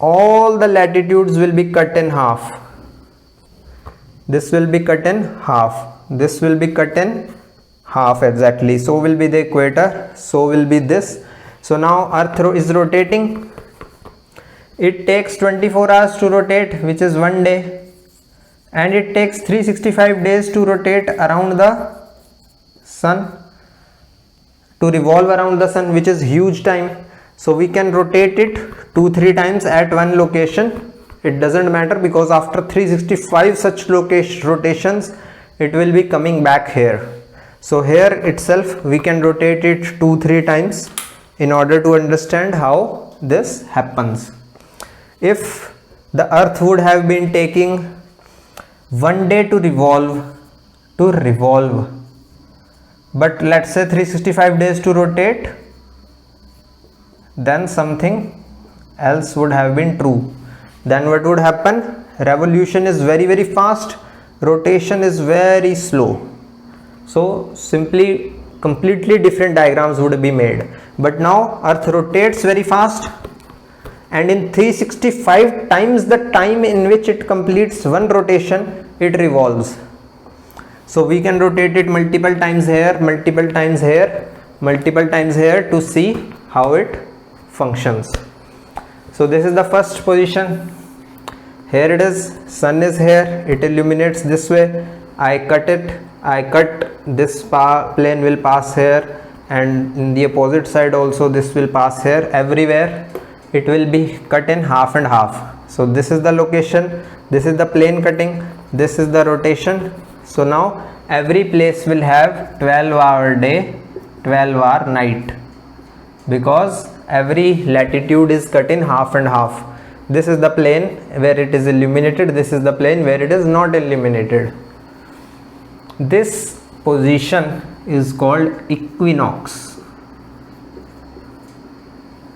all the latitudes will be cut in half? this will be cut in half, this will be cut in half exactly. So will be the equator, so will be this. So now earth is rotating. It takes 24 hours to rotate, which is 1 day, and it takes 365 days to rotate around the sun, to revolve around the sun, which is huge time. So we can rotate it 2-3 times at one location. It doesn't matter, because after 365 such rotations it will be coming back here. So here itself we can rotate it 2-3 times in order to understand how this happens. If the earth would have been taking 1 day to revolve, but let's say 365 days to rotate, then something else would have been true. Then what would happen? Revolution is very, very fast, rotation is very slow. So simply completely different diagrams would be made. But now earth rotates very fast, and in 365 times the time in which it completes one rotation, it revolves. So we can rotate it multiple times here, multiple times here, multiple times here to see how it functions. So this is the first position. Here it is, sun is here, it illuminates this way. I cut this plane will pass here, and in the opposite side also this will pass here. Everywhere it will be cut in half and half. So this is the location, this is the plane cutting, this is the rotation. So now every place will have 12-hour day, 12-hour night, because every latitude is cut in half and half. This is the plane where it is illuminated, this is the plane where it is not illuminated. This position is called equinox.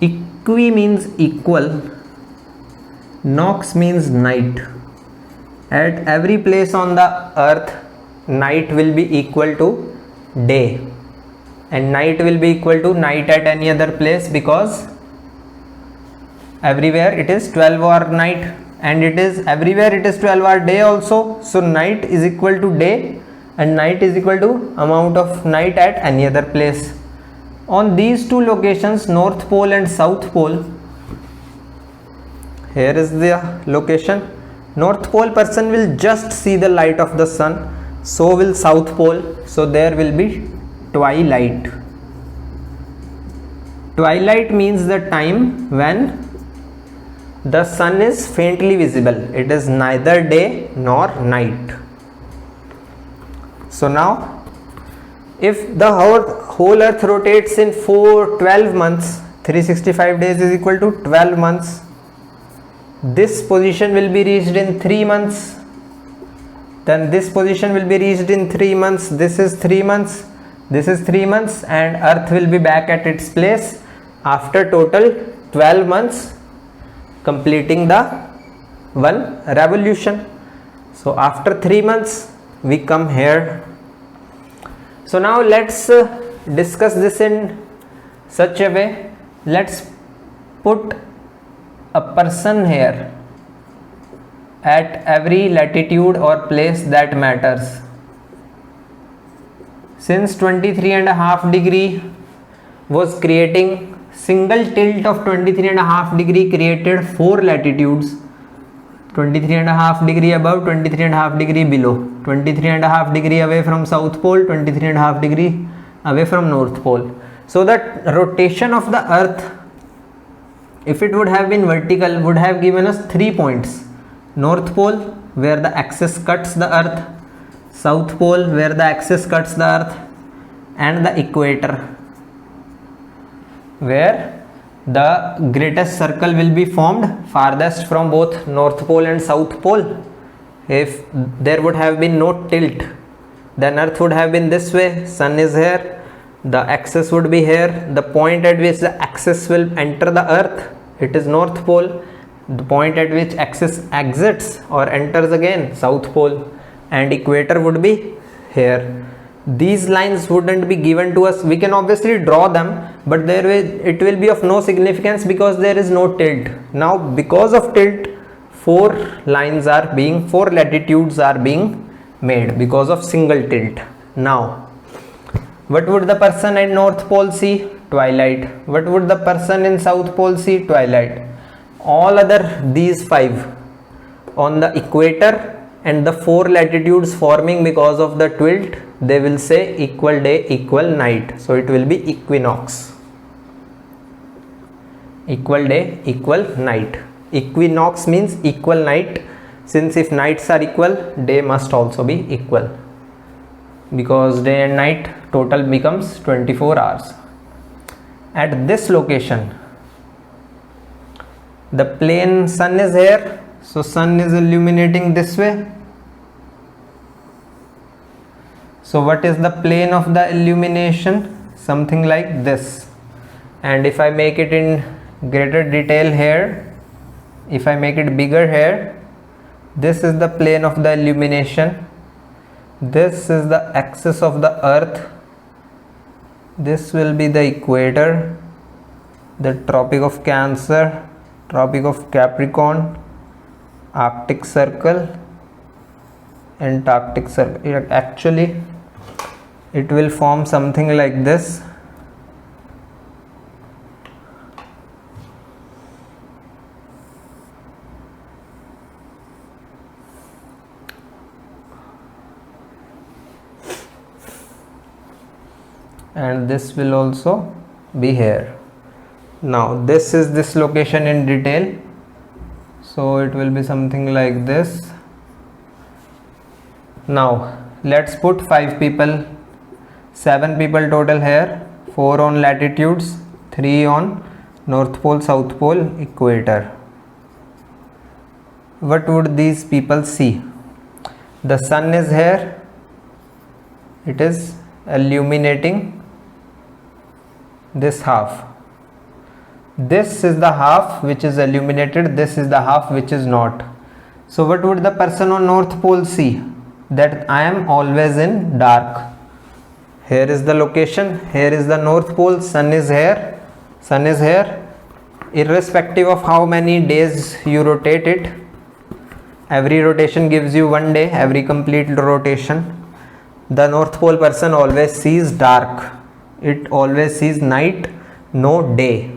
Equi means equal, nox means night. At every place on the earth, night will be equal to day, and night will be equal to night at any other place, because everywhere it is 12-hour night, and it is everywhere it is 12-hour day also. So night is equal to day, and night is equal to amount of night at any other place. On these two locations, North Pole and South Pole, here is the location. North Pole person will just see the light of the sun, so will South Pole. So there will be twilight. Twilight means the time when the sun is faintly visible. It is neither day nor night. So now, if the whole earth rotates in 12 months, 365 days is equal to 12 months. This position will be reached in 3 months. Then this position will be reached in 3 months. This is 3 months. This is 3 months, and earth will be back at its place after total 12 months, completing the one revolution. So after 3 months we come here. So now let's discuss this in such a way. Let's put a person here at every latitude or place that matters. Since 23.5 degree was creating, single tilt of 23.5 degree created 4 latitudes, 23.5 degree above, 23.5 degree below, 23.5 degree away from South Pole, 23.5 degree away from North Pole. So that rotation of the earth, if it would have been vertical, would have given us 3 points. North Pole, where the axis cuts the earth, South Pole, where the axis cuts the earth, and the equator, where the greatest circle will be formed farthest from both North Pole and South Pole. If there would have been no tilt, then earth would have been this way, sun is here, the axis would be here, the point at which the axis will enter the earth, it is North Pole, the point at which axis exits or enters again, South Pole, and equator would be here. These lines wouldn't be given to us. We can obviously draw them, but it will be of no significance because there is no tilt. Now because of tilt, four latitudes are being made because of single tilt. Now, what would the person at North Pole see? Twilight. What would the person in South Pole see? Twilight. All other these five on the equator and the four latitudes forming because of the tilt, they will say equal day, equal night. So it will be equinox. Equal day, equal night. Equinox means equal night. Since if nights are equal, day must also be equal, because day and night total becomes 24 hours. At this location, the plane sun is here, so sun is illuminating this way. So what is the plane of the illumination? Something like this. And if I make it in greater detail here, if I make it bigger here, this is the plane of the illumination. This is the axis of the earth. This will be the equator, the Tropic of Cancer, Tropic of Capricorn, Arctic Circle, Antarctic Circle. Actually, it will form something like this. And this will also be here. Now this is this location in detail, so it will be something like this. Now let's put 5 people, 7 people total here, 4 on latitudes, 3 on North Pole, South Pole, equator. What would these people see? The sun is here, it is illuminating this half. This is the half which is illuminated, this is the half which is not. So what would the person on North Pole see? That I am always in dark. Here is the location, here is the North Pole, sun is here, sun is here. Irrespective of how many days you rotate it, every rotation gives you 1 day, every complete rotation. The North Pole person always sees dark. It always sees night, no day.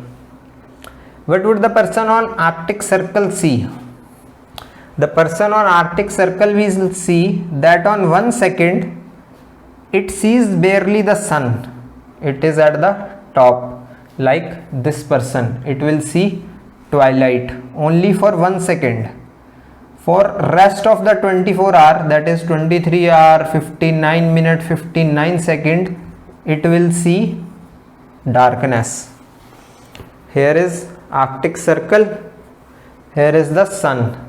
What would the person on Arctic Circle see? The person on Arctic Circle will see that on 1 second it sees barely the sun. It is at the top, like this person. It will see twilight only for 1 second. For rest of the 24 hour, that is 23 hour 59 minute 59 second, it will see darkness. Here is Arctic Circle, here is the sun.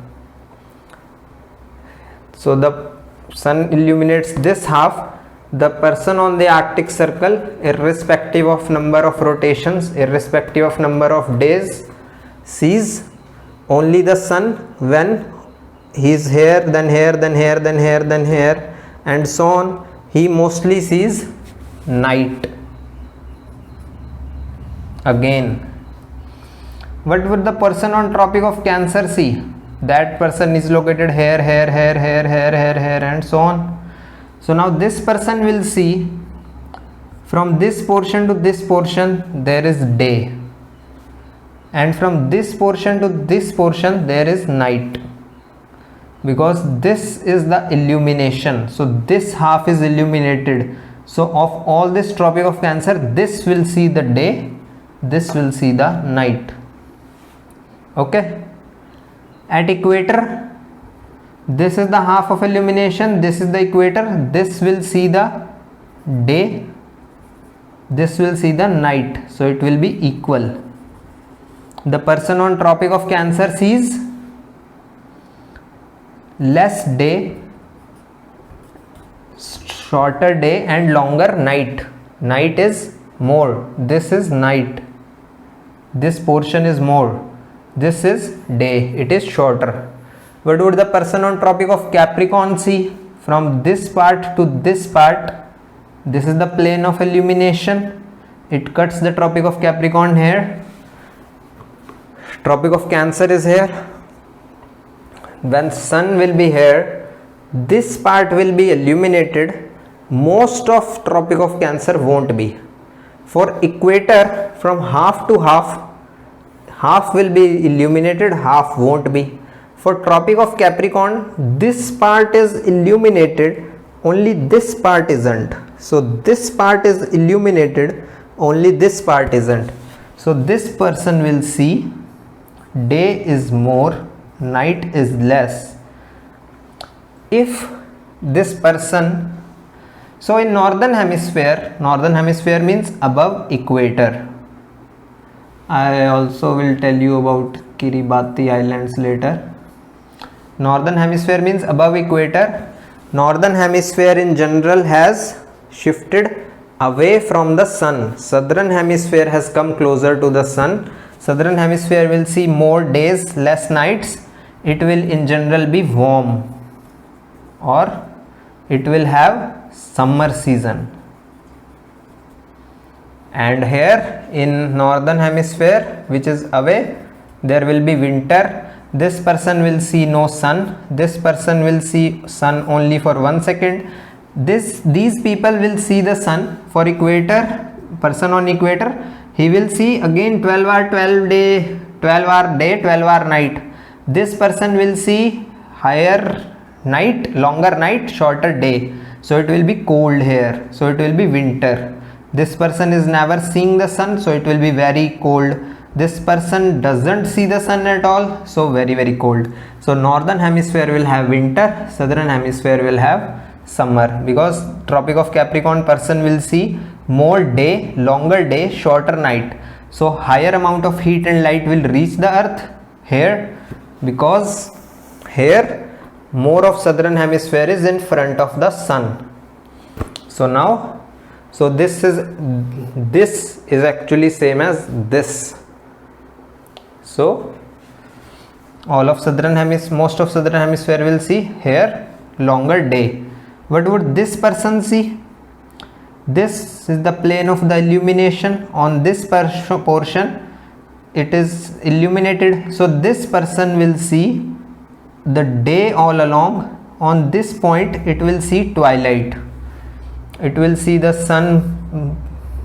So the sun illuminates this half. The person on the Arctic Circle, irrespective of number of rotations, irrespective of number of days, sees only the sun when he is here, then here, then here, then here, then here, and so on. He mostly sees night. Again, what would the person on Tropic of Cancer see? That person is located here, here, here, here, here, here, here, and so on. So now this person will see from this portion to this portion there is day, and from this portion to this portion there is night, because this is the illumination. So this half is illuminated. So of all this Tropic of Cancer, this will see the day, this will see the night. Okay. At equator, this is the half of illumination, this is the equator, this will see the day, this will see the night, so it will be equal. The person on Tropic of Cancer sees less day, shorter day, and longer night. Night is more, this is night, this portion is more, this is day, it is shorter. What would the person on Tropic of Capricorn see? From this part to this part, this is the plane of illumination. It cuts the Tropic of Capricorn here. Tropic of Cancer is here. when sun will be here, this part will be illuminated. Most of Tropic of Cancer won't be. For equator, from half to half, half will be illuminated, half won't be. For Tropic of Capricorn, this part is illuminated, only this part isn't. So this part is illuminated, only this part isn't. So this person will see day is more, night is less. If this person, so in northern hemisphere means above equator. I also will tell you about Kiribati Islands later. Northern hemisphere means above equator. Northern hemisphere in general has shifted away from the sun. Southern hemisphere has come closer to the sun. Southern hemisphere will see more days, less nights. It will in general be warm, or it will have summer season. And here in northern hemisphere, which is away, there will be winter. This person will see no sun. This person will see sun only for 1 second. These people will see the sun. For equator, person on equator, he will see again 12 hour 12 day, 12 hour day, 12 hour night. This person will see higher night, longer night, shorter day. So it will be cold here. So it will be winter. This person is never seeing the sun, so it will be very cold. This person doesn't see the sun at all, so very cold. So northern hemisphere will have winter, southern hemisphere will have summer, because Tropic of Capricorn person will see more day, longer day, shorter night. So higher amount of heat and light will reach the earth here, because here more of southern hemisphere is in front of the sun. So now, so this is actually same as this. So all of southern hemisphere, most of southern hemisphere will see here longer day. What would this person see? This is the plane of the illumination. On this portion it is illuminated, so this person will see the day all along. On this point it will see twilight. It will see the sun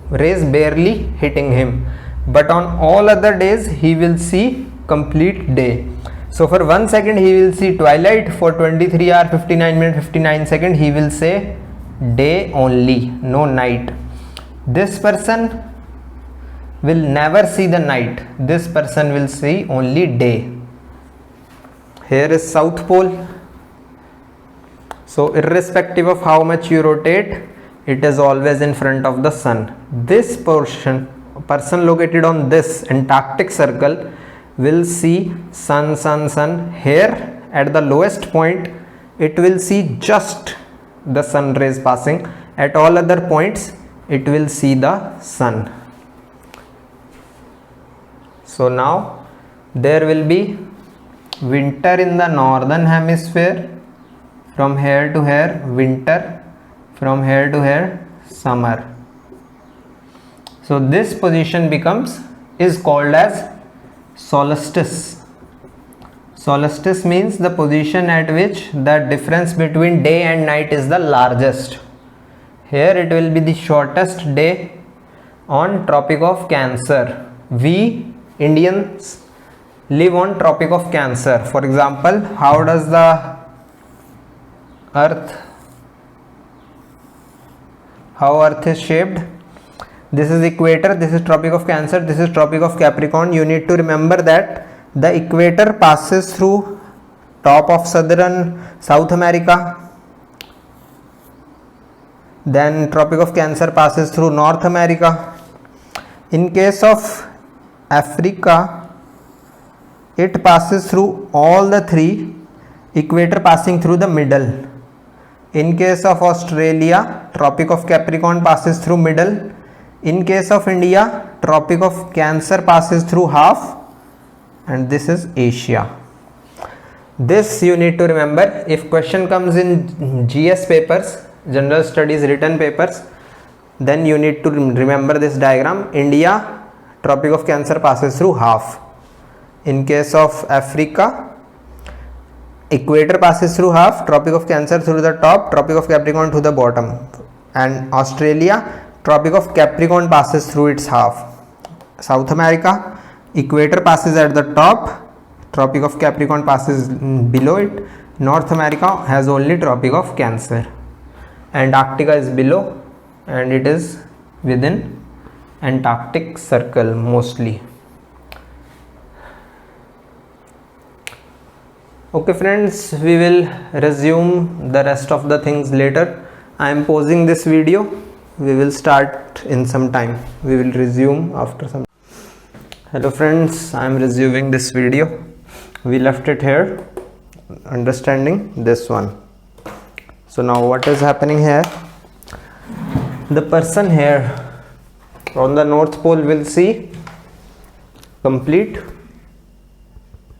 rays barely hitting him, but on all other days he will see complete day. So for 1 second he will see twilight. For 23 hour 59 minute 59 second he will say day only, no night. This person will never see the night. This person will see only day. Here is South Pole. So irrespective of how much you rotate, it is always in front of the sun. This person located on this Antarctic circle will see sun. Here at the lowest point it will see just the sun rays passing. At all other points it will see the sun. So now there will be winter in the northern hemisphere. From here to here winter, from here to here summer. So this position is called as solstice. Solstice means the position at which the difference between day and night is the largest. Here it will be the shortest day on Tropic of Cancer. We Indians live on Tropic of Cancer. For example, how does the earth, how earth is shaped? This is equator, this is Tropic of Cancer, this is Tropic of Capricorn. You need to remember that the equator passes through top of South America, then Tropic of Cancer passes through North America. In case of Africa, it passes through all the three, equator passing through the middle. In case of Australia, Tropic of Capricorn passes through middle. In case of India, Tropic of Cancer passes through half, and this is Asia. This you need to remember. If question comes in GS papers, general studies written papers, then you need to remember this diagram. India, Tropic of Cancer passes through half. In case of Africa, equator passes through half, Tropic of Cancer through the top, Tropic of Capricorn to the bottom, and Australia, Tropic of Capricorn passes through its half. South America, equator passes at the top, Tropic of Capricorn passes below it. North America has only Tropic of Cancer. Antarctica is below and it is within Antarctic Circle mostly. Okay friends, we will resume the rest of the things later. I am pausing this video. We will start in some time. We will resume after some. Hello friends, I am resuming this video. We left it here, understanding this one. So now what is happening here? The person here on the North Pole will see complete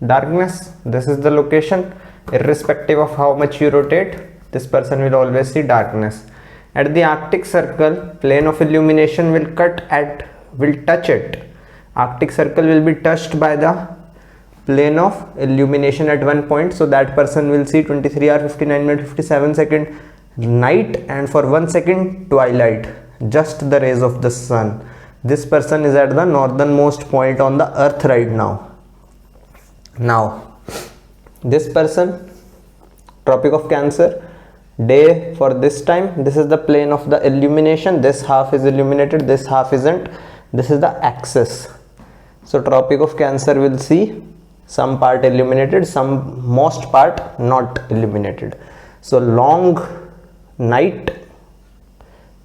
darkness. This is the location. Irrespective of how much you rotate, this person will always see darkness. At the Arctic Circle, plane of illumination will touch it. Arctic Circle will be touched by the plane of illumination at one point, so that person will see 23 hour 59 minute 57 second night, and for 1 second twilight, just the rays of the sun. This person is at the northernmost point on the earth right now. Now this person, Tropic of Cancer, day for this time, this is the plane of the illumination. This half is illuminated, this half isn't. This is the axis. So Tropic of Cancer will see some part illuminated, most part not illuminated. So long night,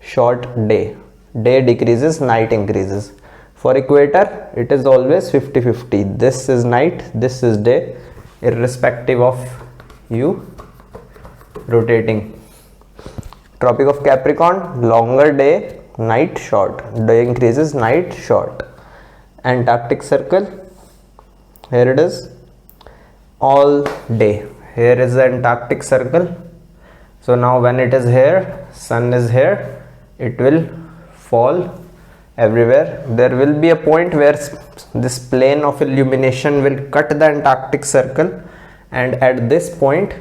short day. Day decreases, night increases. For equator, it is always 50-50. This is night, this is day, irrespective of you rotating. Tropic of Capricorn, longer day, night short. Day increases, night short. Antarctic Circle, here it is, all day. Here is the Antarctic Circle. So now when it is here, sun is here, it will fall everywhere. There will be a point where this plane of illumination will cut the Antarctic Circle, and at this point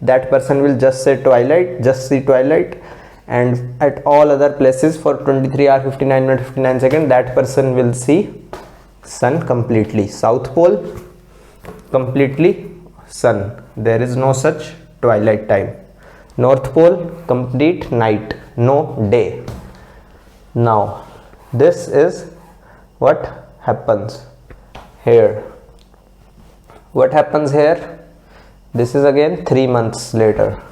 that person will just see twilight, and at all other places for 23 hour 59 minute 59 second, that person will see sun completely. South Pole, completely sun. There is no such twilight time. North Pole, complete night, no day. Now this is what happens here. What happens here? This is again 3 months later.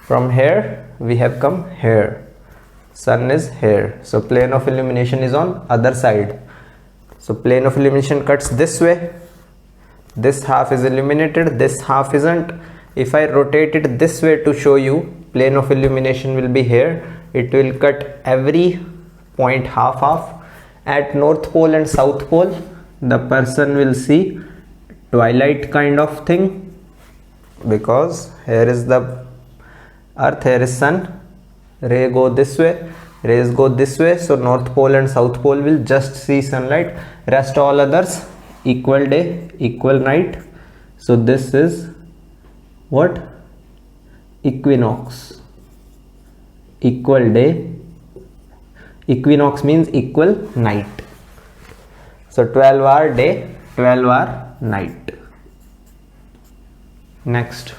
From here we have come here. Sun is here. So plane of illumination is on other side. So plane of illumination cuts this way. This half is illuminated, this half isn't. If I rotate it this way to show you, plane of illumination will be here. It will cut every point half. At North Pole and South Pole, the person will see twilight kind of thing, because here is the earth, here is sun. Rays go this way. So North Pole and South Pole will just see sunlight. Rest all others, equal day, equal night. So this is what? Equinox. Equal day. Equinox means equal night. So 12-hour day, 12-hour night. Next.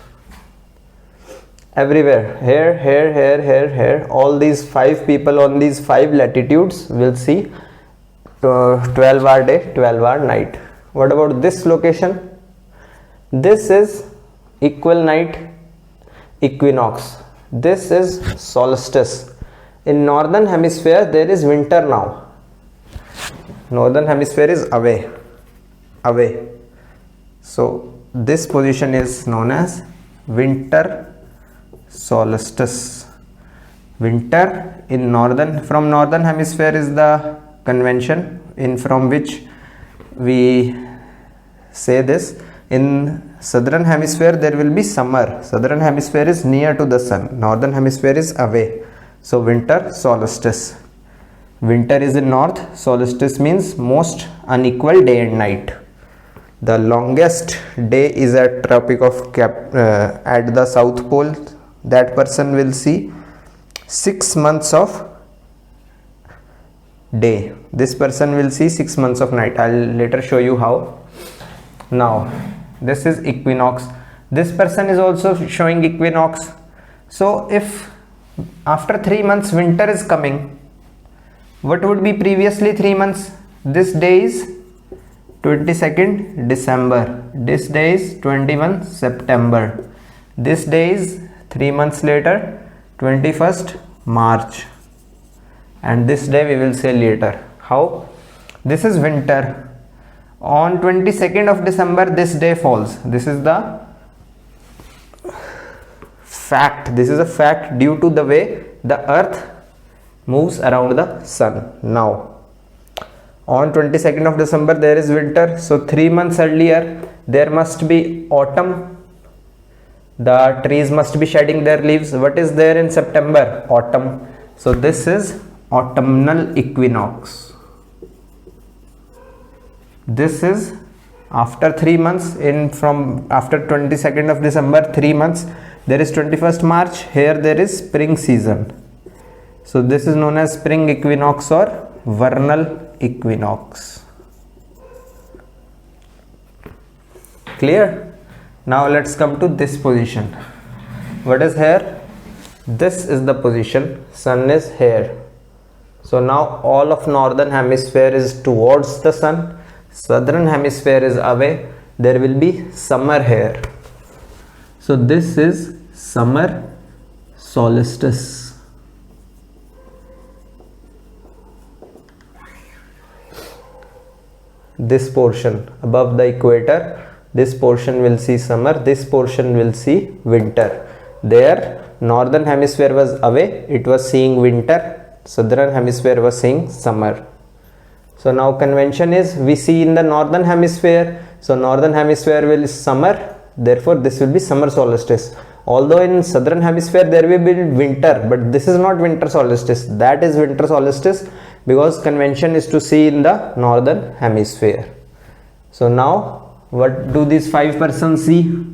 Everywhere, here, all these 5 people on these 5 latitudes will see 12-hour day, 12-hour night. What about this location? This is equal night, equinox. This is solstice. In northern hemisphere there is winter now. Northern hemisphere is away. So this position is known as winter solstice. Winter in from northern hemisphere is the convention from which we say this. In southern hemisphere there will be summer. Southern hemisphere is near to the sun, northern hemisphere is away. So winter solstice. Winter is in north, solstice means most unequal day and night. The longest day is at Tropic of at the South Pole. That person will see 6 months of day. This person will see 6 months of night. I'll later show you how. Now this is equinox. This person is also showing equinox. So if after 3 months winter is coming, what would be previously 3 months? This day is 22nd December. This day is 21 September. This day is 3 months later, 21st March. And this day we will say later. How? This is winter. On 22nd of December this day falls. This is the fact. This is a fact due to the way the earth moves around the sun. Now on 22nd of December there is winter. So 3 months earlier there must be autumn. The trees must be shedding their leaves. What is there in September? Autumn. So this is autumnal equinox. This is after 3 months, from after 22nd of December 3 months there is 21st March. Here there is spring season. So this is known as spring equinox or vernal equinox. Clear? Now let's come to this position. What is here? This is the position. Sun is here. So now all of northern hemisphere is towards the sun. Southern hemisphere is away. There will be summer here. So this is summer solstice. This portion above the equator, this portion will see summer, this portion will see winter. There northern hemisphere was away, it was seeing winter. Southern hemisphere was seeing summer. So now convention is we see in the northern hemisphere. So northern hemisphere will summer, therefore this will be summer solstice. Although in southern hemisphere there will be winter, but this is not winter solstice, that is winter solstice, because convention is to see in the northern hemisphere. So now what do these 5 persons see?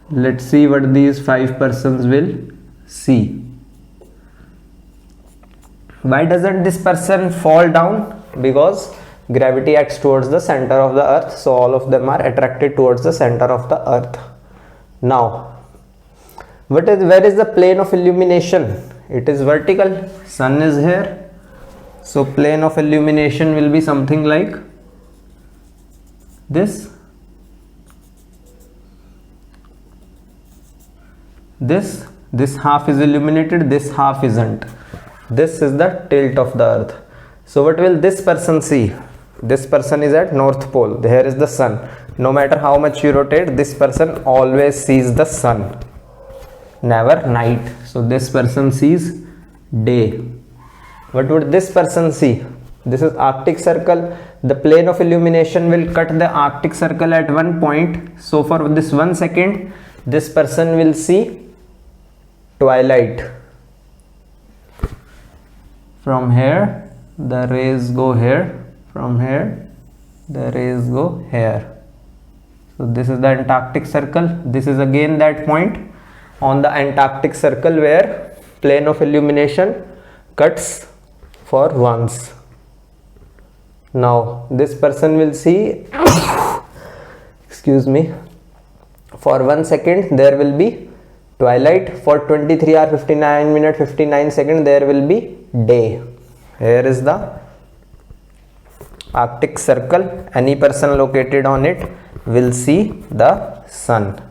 Let's see what these 5 persons will see. Why doesn't this person fall down? Because gravity acts towards the center of the earth, so all of them are attracted towards the center of the earth. Now where is the plane of illumination? It is vertical. Sun is here, so plane of illumination will be something like this. This half is illuminated, this half isn't. This is the tilt of the earth. So what will this person see? This person is at North Pole. There is the sun. No matter how much you rotate, this person always sees the sun, never night. So this person sees day. What would this person see? This is Arctic Circle. The plane of illumination will cut the Arctic Circle at one point. So for this 1 second, this person will see twilight. From here the rays go here, from here the rays go here. So this is the Antarctic Circle. This is again that point on the Antarctic Circle where plane of illumination cuts for once. Now this person will see excuse me, for 1 second there will be twilight. For 23 hours 59 minutes 59 seconds there will be day. Here is the Arctic Circle. Any person located on it will see the sun.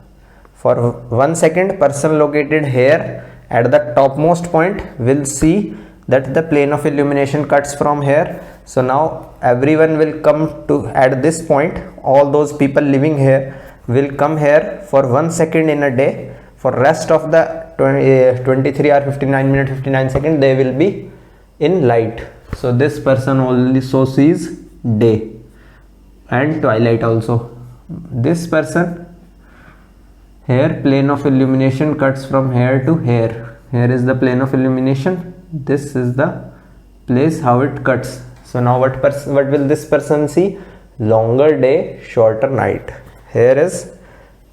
For 1 second, person located here at the topmost point will see that the plane of illumination cuts from here. So now everyone will come to at this point. All those people living here will come here for 1 second in a day. For rest of the 23 hours 59 minutes 59 seconds they will be in light. So this person only so sees day and twilight also. This person here, plane of illumination cuts from here to here. Here is the plane of illumination. This is the place how it cuts. So now what will this person see? Longer day, shorter night. Here is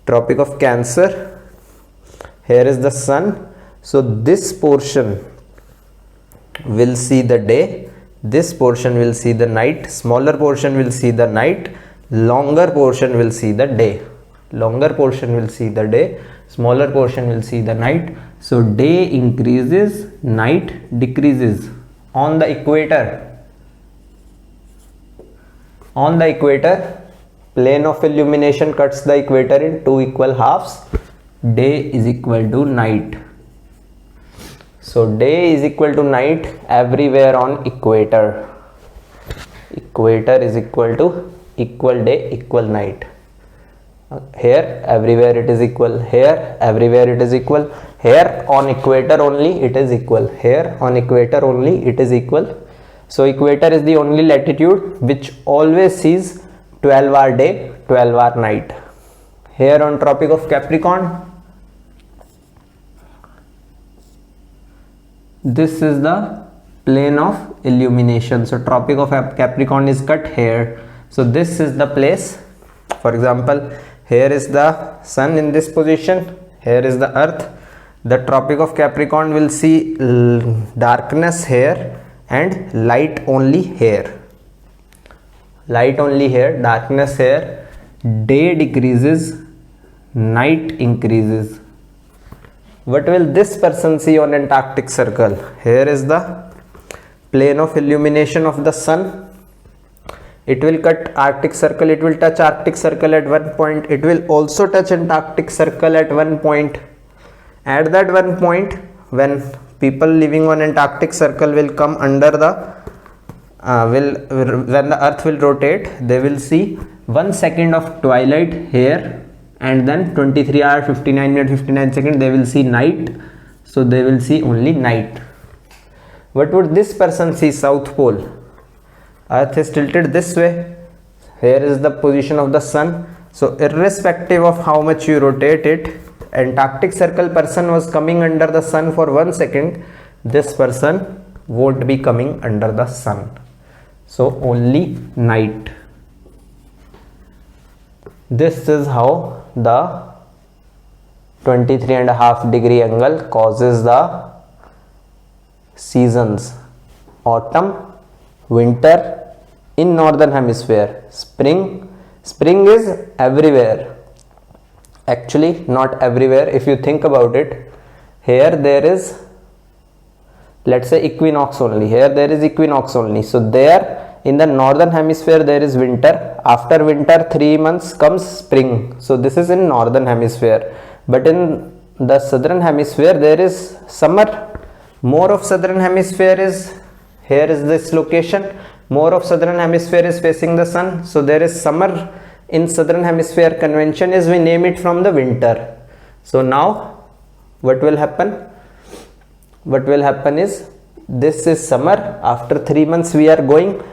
Tropic of Cancer. Here is the sun. So this portion will see the day, this portion will see the night, smaller portion will see the night, longer portion will see the day. Longer portion will see the day, smaller portion will see the night. So day increases, night decreases. On the equator, plane of illumination cuts the equator in two equal halves. Day is equal to night. So day is equal to night everywhere on equator. Equator is equal to equal day, equal night. Here everywhere it is equal, here everywhere it is equal, here on equator only it is equal, here on equator only it is equal. So equator is the only latitude which always sees 12-hour day, 12-hour night. Here on Tropic of Capricorn, this is the plane of illumination. So Tropic of Capricorn is cut here. So this is the place. For example, here is the sun in this position, here is the earth. The Tropic of Capricorn will see darkness here and light only here. Light only here, darkness here. Day decreases, night increases. What will this person see on Antarctic Circle? Here is the plane of illumination of the sun. It will cut Arctic Circle, it will touch Arctic Circle at one point, it will also touch Antarctic Circle at one point. At that one point, when people living on Antarctic Circle will come under the when the earth will rotate, they will see 1 second of twilight here, and then 23 hours 59 minutes 59 seconds they will see night. So they will see only night. What would this person see? South Pole. Earth is tilted this way. Here is the position of the sun. So irrespective of how much you rotate it, Antarctic Circle person was coming under the sun for 1 second. This person won't be coming under the sun. So only night. This is how the 23.5 degree angle causes the seasons. Autumn, winter in northern hemisphere, spring is everywhere. Actually not everywhere. If you think about it, here there is, let's say, equinox only. Here there is equinox only. So there in the northern hemisphere there is winter. After winter 3 months comes spring. So this is in northern hemisphere. But in the southern hemisphere there is summer. More of southern hemisphere is, here is this location. More of southern hemisphere is facing the sun. So there is summer in southern hemisphere. Convention is we name it from the winter. So now what will happen? What will happen is, this is summer. After 3 months we are going.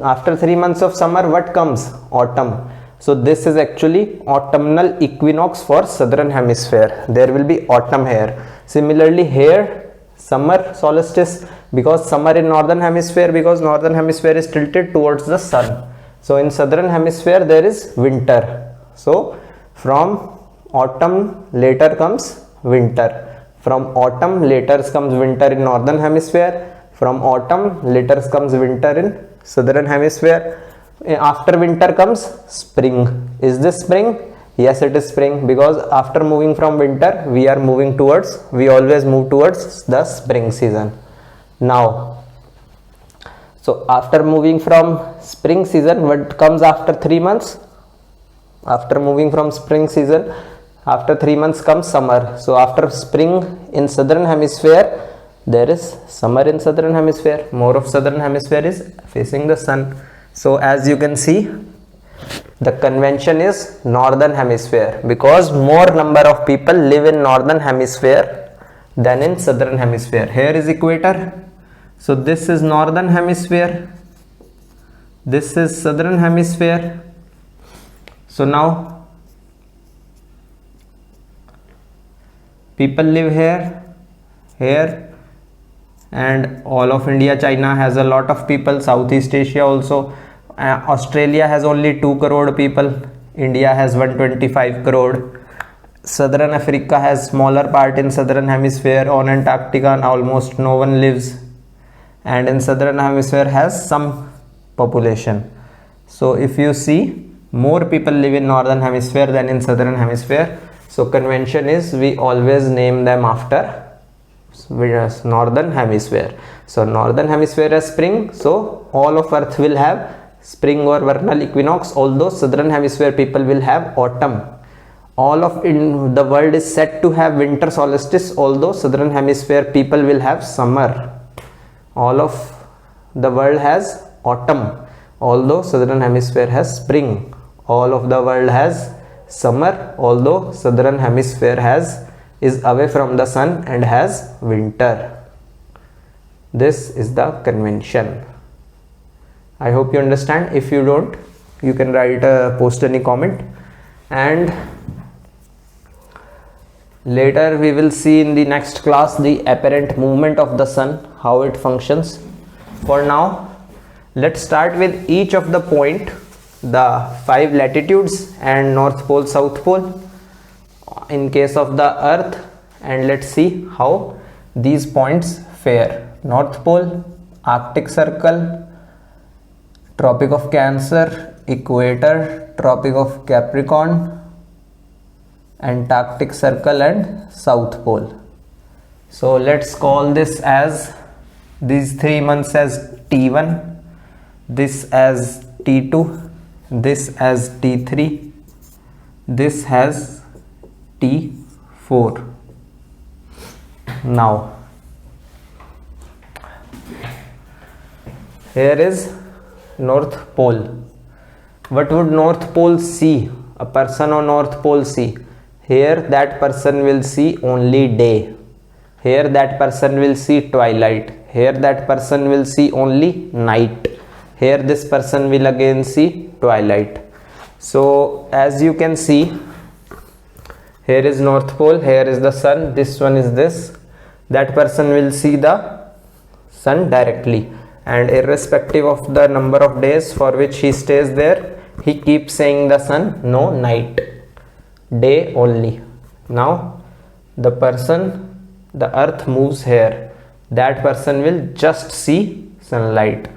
After 3 months of summer, what comes? Autumn. So this is actually autumnal equinox for southern hemisphere. There will be autumn here. Similarly here, summer solstice, because summer in northern hemisphere, because northern hemisphere is tilted towards the sun. So in southern hemisphere there is winter. So from autumn later comes winter. From autumn later comes winter in northern hemisphere. From autumn later comes winter in southern hemisphere. After winter comes spring. Is this spring? Yes, it is spring, because after moving from winter we always move towards the spring season. Now, so after moving from spring season, what comes after 3 months? After moving from spring season, after 3 months comes summer. So after spring in southern hemisphere, there is summer in southern hemisphere. More of southern hemisphere is facing the sun. So as you can see, the convention is northern hemisphere, because more number of people live in northern hemisphere than in southern hemisphere. Here is equator. So this is northern hemisphere. This is southern hemisphere. So now people live here, here, and all of India. China has a lot of people, Southeast Asia also. Australia has only 2 crore people, India has 125 crore. Southern Africa has smaller part in southern hemisphere. On Antarctica almost no one lives, and in southern hemisphere has some population. So if you see, more people live in northern hemisphere than in southern hemisphere. So convention is we always name them after northern hemisphere. So northern hemisphere has spring, so all of earth will have spring or vernal equinox, although southern hemisphere people will have autumn. All of the world is said to have winter solstice, although southern hemisphere people will have summer. All of the world has autumn, although southern hemisphere has spring. All of the world has summer, although southern hemisphere is away from the sun and has winter. This is the convention. I hope you understand. If you don't, you can post any comment, and later we will see in the next class the apparent movement of the sun, how it functions. For now, let's start with each of the point, the 5 latitudes and North Pole, South Pole in case of the earth, and let's see how these points fare. North Pole, Arctic Circle, Tropic of Cancer, Equator, Tropic of Capricorn, Antarctic Circle and South Pole. So let's call this as these 3 months as T1, this as T2, this as T3, this has T4. Now here is North Pole. What would North Pole see? A person on North Pole see? Here that person will see only day. Here that person will see twilight. Here that person will see only night. Here this person will again see twilight. So as you can see, here is North Pole, here is the sun, this one is this. That person will see the sun directly, and irrespective of the number of days for which he stays there, he keeps saying the sun, no night, day only. Now the earth moves here, that person will just see sunlight.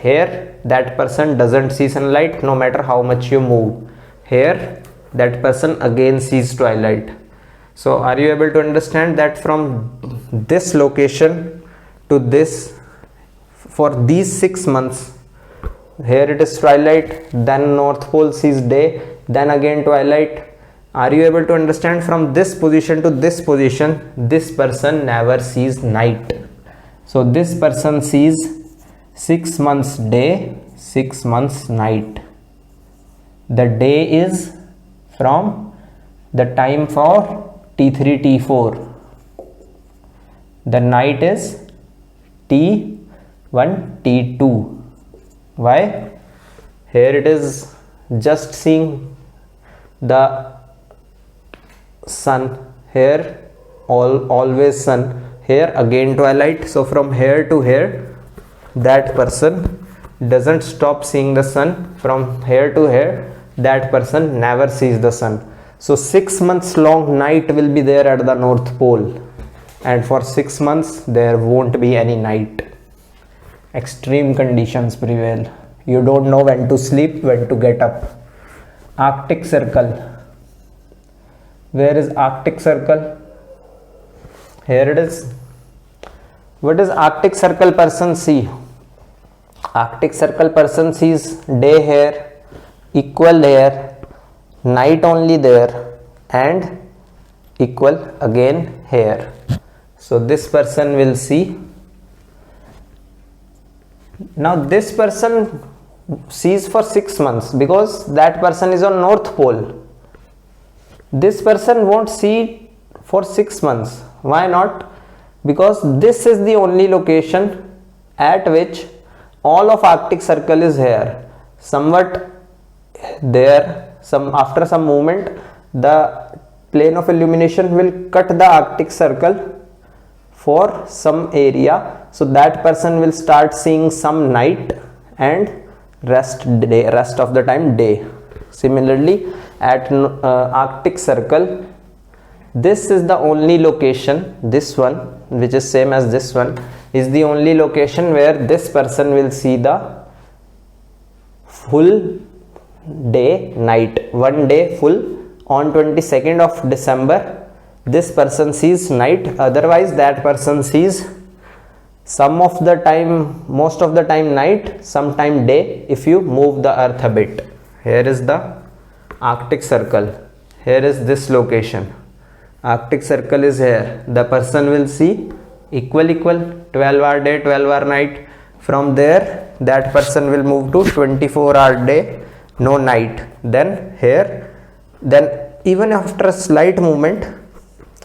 Here that person doesn't see sunlight no matter how much you move. Here that person again sees twilight. So are you able to understand that from this location to this, for these 6 months, here it is twilight, then North Pole sees day, then again twilight. Are you able to understand from this position to this position, this person never sees night. So this person sees 6 months day, 6 months night. The day is from the time for T3, T4. The night is T1, T2. Why? Here it is just seeing the sun. Here always sun. Here again twilight. So from here to here, that person doesn't stop seeing the sun. From here to here, that person never sees the sun. So 6 months long night will be there at the North Pole, and for 6 months there won't be any night. Extreme conditions prevail. You don't know when to sleep, when to get up. Arctic Circle. Where is Arctic Circle? Here it is. What does Arctic Circle person see? Arctic Circle person sees day here, equal there, night only there, and equal again here. So this person will see. Now this person sees for 6 months because that person is on North Pole. This person won't see for 6 months. Why not? Because this is the only location at which all of Arctic Circle is here. Somewhat there, after some movement, the plane of illumination will cut the Arctic Circle for some area, so that person will start seeing some night and rest of the time day. Similarly, at Arctic Circle, this is the only location, this one which is same as this one, is the only location where this person will see the full day night, one day full. On 22nd of December, this person sees night, otherwise that person sees some of the time, most of the time night, sometime day, if you move the earth a bit. Here is the Arctic Circle, here is this location, Arctic Circle is here. The person will see equal 12-hour day, 12-hour night. From there that person will move to 24-hour day, no night. Then here, then even after a slight movement,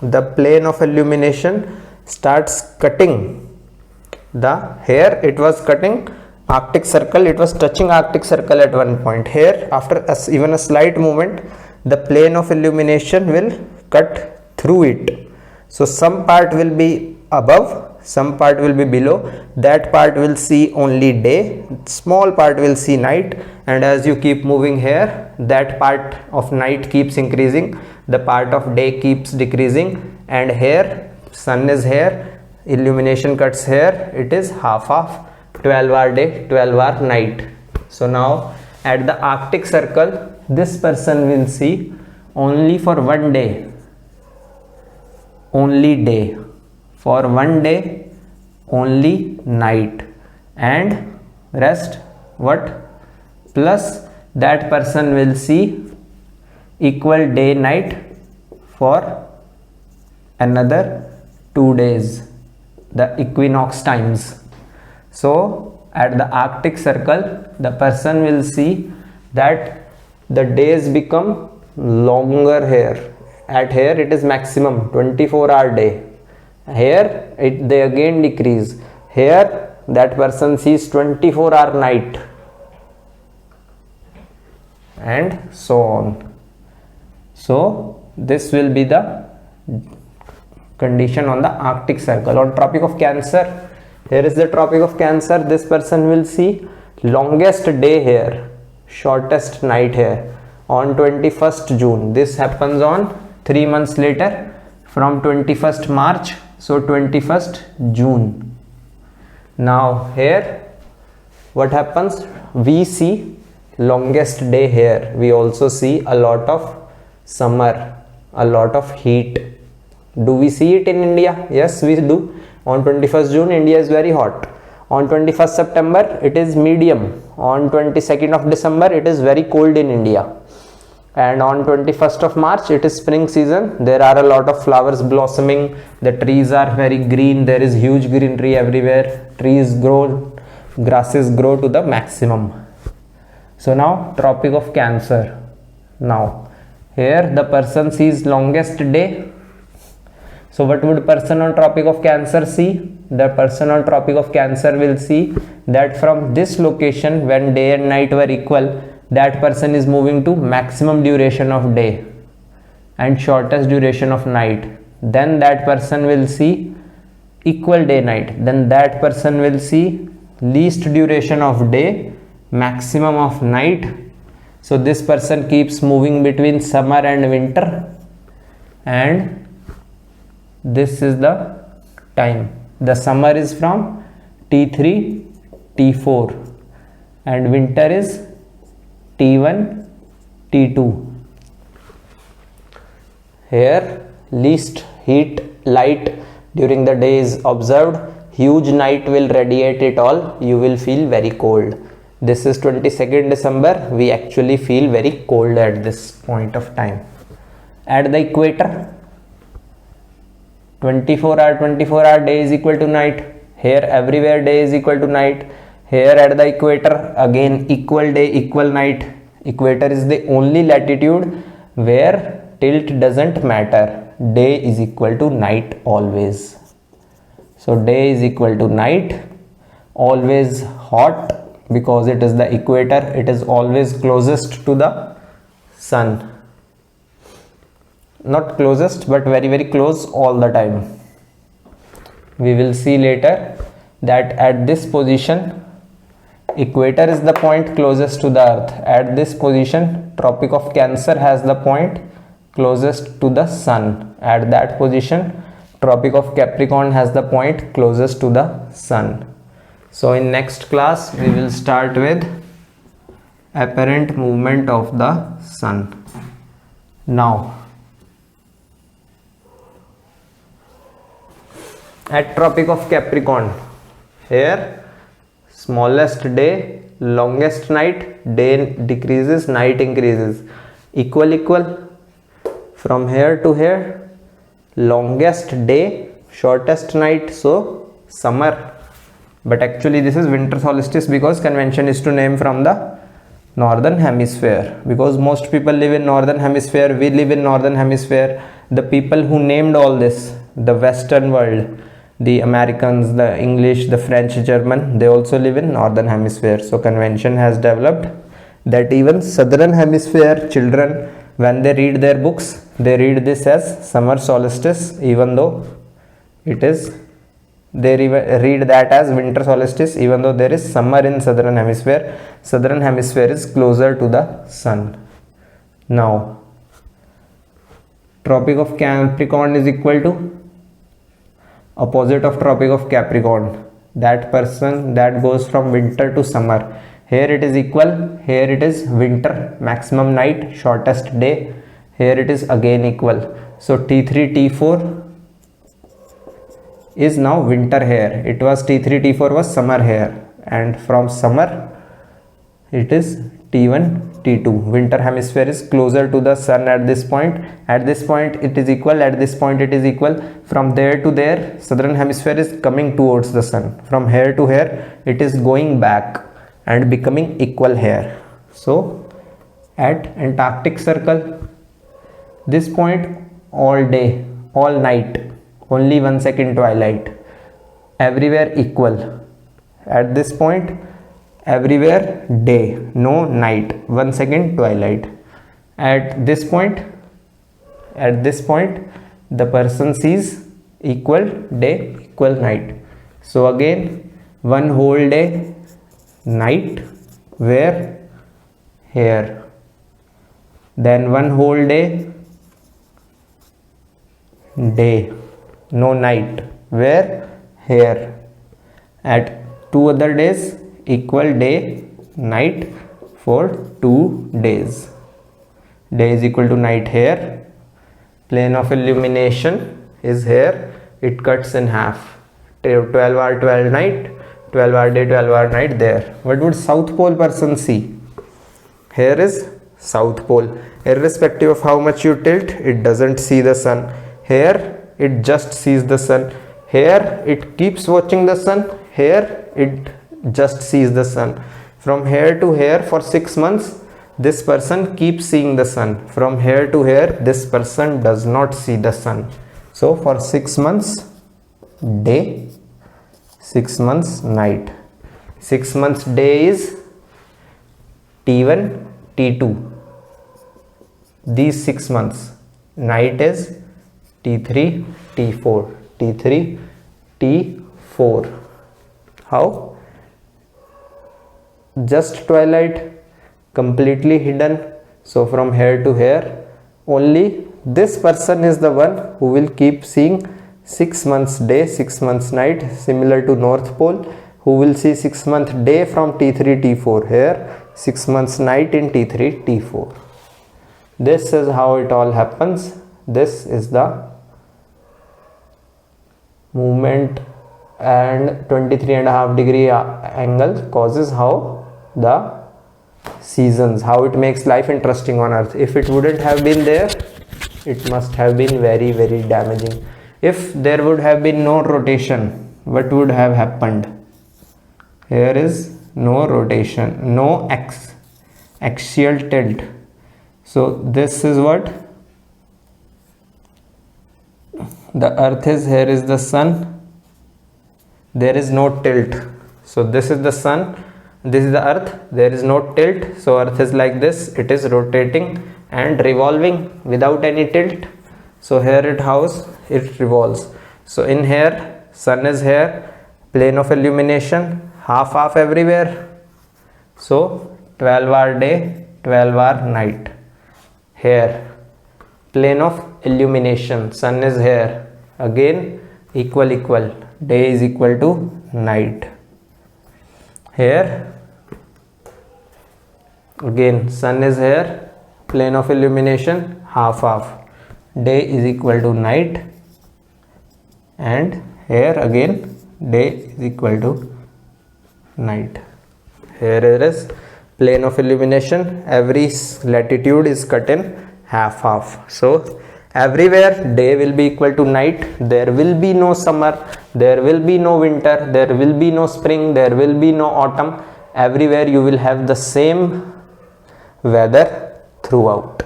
the plane of illumination starts cutting the, here it was cutting Arctic Circle, it was touching Arctic Circle at one point. Here after even a slight movement, the plane of illumination will cut through it. So some part will be above, some part will be below. That part will see only day, small part will see night, and as you keep moving here, that part of night keeps increasing, the part of day keeps decreasing, and here sun is here, illumination cuts here, it is half 12-hour day, 12-hour night. So now at the Arctic Circle, this person will see only for one day, only day, for one day only night, and rest what? Plus that person will see equal day night for another 2 days, the equinox times. So at the Arctic Circle, the person will see that the days become longer here. At here it is maximum 24-hour day, here they again decrease, here that person sees 24-hour night, and so on. So this will be the condition on the Arctic Circle. On Tropic of Cancer, here is the Tropic of Cancer, this person will see longest day here, shortest night here on 21st June. This happens on 3 months later, from 21st March, so 21st June. Now here what happens? We see longest day here, we also see a lot of summer, a lot of heat. Do we see it in India? Yes, we do. On 21st June, India is very hot. On 21st September, it is medium. On 22nd of December, it is very cold in India. And on 21st of March, it is spring season. There are a lot of flowers blossoming. The trees are very green. There is huge greenery everywhere. Trees grow, grasses grow to the maximum. So now, Tropic of Cancer. Now, here the person sees longest day. So what would person on Tropic of Cancer see? The person on Tropic of Cancer will see that from this location, when day and night were equal, that person is moving to maximum duration of day and shortest duration of night. Then that person will see equal day night. Then that person will see least duration of day, maximum of night. So this person keeps moving between summer and winter, and this is the time. The summer is from T3 T4 and winter is T1 T2. Here least heat light during the day is observed, huge night will radiate it all, you will feel very cold. This is 22nd December, we actually feel very cold at this point of time. At the equator, 24-hour day is equal to night. Here everywhere day is equal to night. Here at the equator again equal day, equal night. Equator is the only latitude where tilt doesn't matter. Day is equal to night always. So day is equal to night, always hot because it is the equator, it is always closest to the sun. Not closest but very close all the time. we will see later that at this position equator is the point closest to the earth. At this position Tropic of Cancer has the point closest to the sun. At that position Tropic of Capricorn has the point closest to the sun. So in next class we will start with apparent movement of the sun. Now at Tropic of Capricorn, here smallest day, longest night, day decreases, night increases, equal. From here to here, longest day, shortest night, so summer. But actually this is winter solstice because convention is to name from the northern hemisphere, because most people live in northern hemisphere, we live in northern hemisphere. The people who named all this, the western world, the Americans, the English, the French, German, they also live in northern hemisphere. So convention has developed that even southern hemisphere children, when they read their books, they read this as summer solstice, even though it is, they read that as winter solstice, even though there is summer in southern hemisphere. Southern hemisphere is closer to the sun. Now Tropic of Capricorn is equal to opposite of Tropic of Capricorn, that person that goes from winter to summer. Here it is equal, here it is winter, maximum night, shortest day. Here it is again equal. So T3 T4 is now winter here. It was T3 T4 was summer here, and from summer it is T1 T2. Winter hemisphere is closer to the sun at this point. At this point it is equal, at this point it is equal. From there to there southern hemisphere is coming towards the sun. From here to here it is going back and becoming equal here. So at Antarctic Circle, this point all day, all night, only 1 second twilight, everywhere equal. At this point everywhere day, no night, 1 second twilight. At this point the person sees equal day, equal night. So again one whole day night, where? Here. Then one whole day day, no night, where? Here. At 2 other days equal day, night for 2 days. Day is equal to night here. Plane of illumination is here. It cuts in half. 12 hour 12 night, 12 hour day, 12 hour night there. What would South Pole person see? Here is South Pole. Irrespective of how much you tilt, it doesn't see the sun. Here it just sees the sun. Here it keeps watching the sun. Here it just sees the sun. From here to here for 6 months this person keeps seeing the sun. From here to here this person does not see the sun. So for 6 months day, 6 months night. 6 months day is T1 T2. These 6 months. Night is T3 T4. T3 T4. How? Just twilight, completely hidden. So from here to here only this person is the one who will keep seeing 6 months day, 6 months night, similar to North Pole, who will see 6 month day from T3 T4. Here 6 months night in T3 T4. This is how it all happens. This is the movement, and 23.5 degree angle causes how the seasons, how it makes life interesting on earth. If it wouldn't have been there, it must have been very, very damaging. If there would have been no rotation, what would have happened? Here is no rotation, no axial tilt. So this is what the earth is. Here is the sun. There is no tilt. So this is the sun, this is the earth, there is no tilt. So earth is like this, it is rotating and revolving without any tilt. So here it revolves. So in here sun is here, plane of illumination half everywhere, so 12 hour day, 12 hour night. Here plane of illumination, sun is here, again equal, day is equal to night. Here again sun is here, plane of illumination half, day is equal to night, and here again day is equal to night. Here it is plane of illumination, every latitude is cut in half, so everywhere day will be equal to night. There will be no summer, there will be no winter, there will be no spring, there will be no autumn. Everywhere you will have the same weather throughout.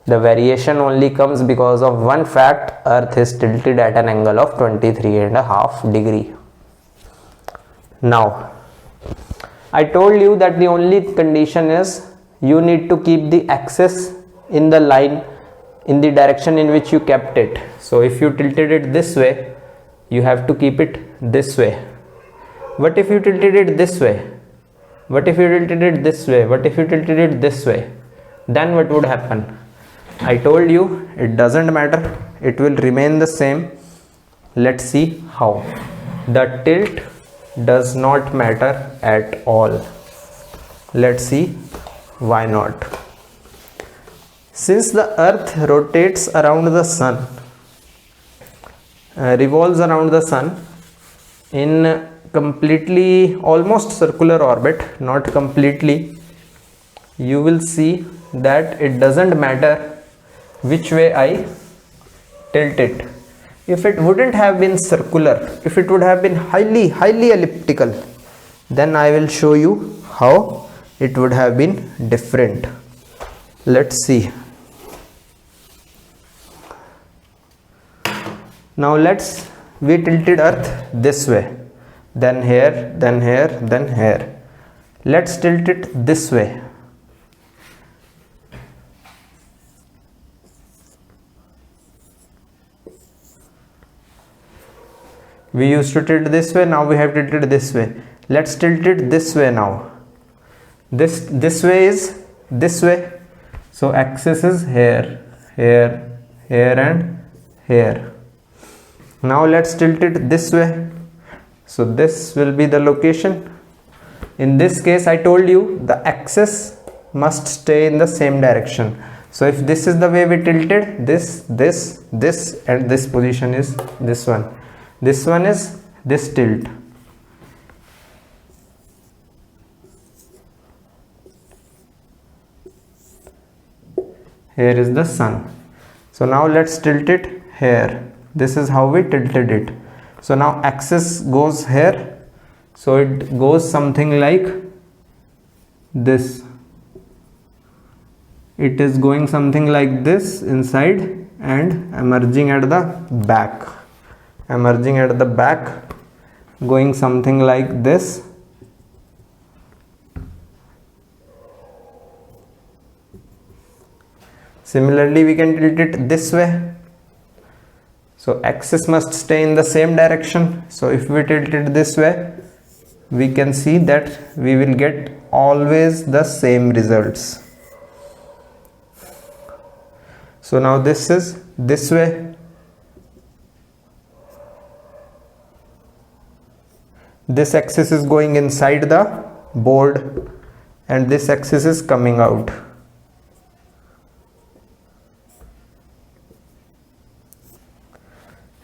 The variation only comes because of one fact: earth is tilted at an angle of 23.5 degree. Now I told you that the only condition is you need to keep the axis in the line, in the direction in which you kept it. So if you tilted it this way, you have to keep it this way. What if you tilted it this way? What if you tilted it this way? What if you tilted it this way? Then what would happen? I told you it doesn't matter, it will remain the same. Let's see how. The tilt does not matter at all. Let's see why not. Since the earth rotates around the sun, revolves around the sun in completely almost circular orbit, not completely, you will see that it doesn't matter which way I tilt it. If it wouldn't have been circular, if it would have been highly elliptical, then I will show you how it would have been different. Let's see. Now we tilted earth this way, then here, then here, then here. Let's tilt it this way. We used to tilt this way, now we have tilted this way. Let's tilt it this way now. This way is this way. So axis is here, here, here and here. Now let's tilt it this way. So this will be the location. In this case I told you the axis must stay in the same direction. So if this is the way we tilted, this and this position is this one. This one is this tilt. Here is the sun. So now let's tilt it here. This is how we tilted it. So now axis goes here. So it goes something like this. It is going something like this inside and emerging at the back. Emerging at the back, going something like this. Similarly, we can tilt it this way. So axis must stay in the same direction. So if we tilt it this way, we can see that we will get always the same results. So now this is this way. This axis is going inside the board and this axis is coming out.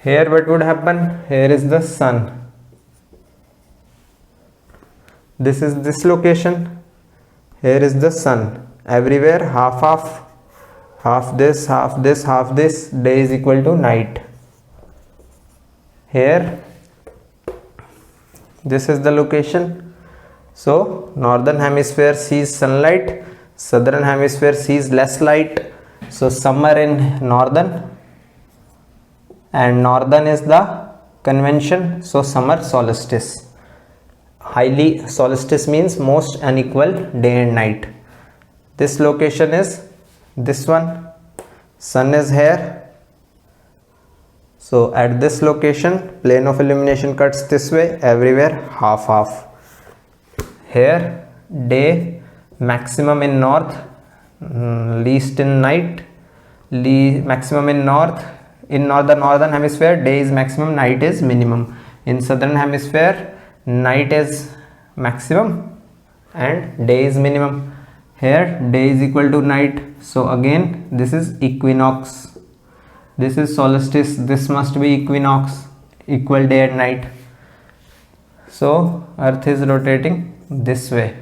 Here what would happen? Here is the sun. This is this location. Here is the sun. Everywhere half this, half this, half this. Day is equal to night. Here this is the location. So northern hemisphere sees sunlight, southern hemisphere sees less light. So summer in northern, and northern is the convention. So summer solstice. Highly solstice means most unequal day and night. This location is this one. Sun is here, So at this location, plane of illumination cuts this way, everywhere half half. Here day maximum in north, least in night, maximum in north. In northern hemisphere, day is maximum, night is minimum. In southern hemisphere, night is maximum and day is minimum. Here day is equal to night, so again this is equinox, this is solstice, this must be equinox, equal day and night. So earth is rotating this way.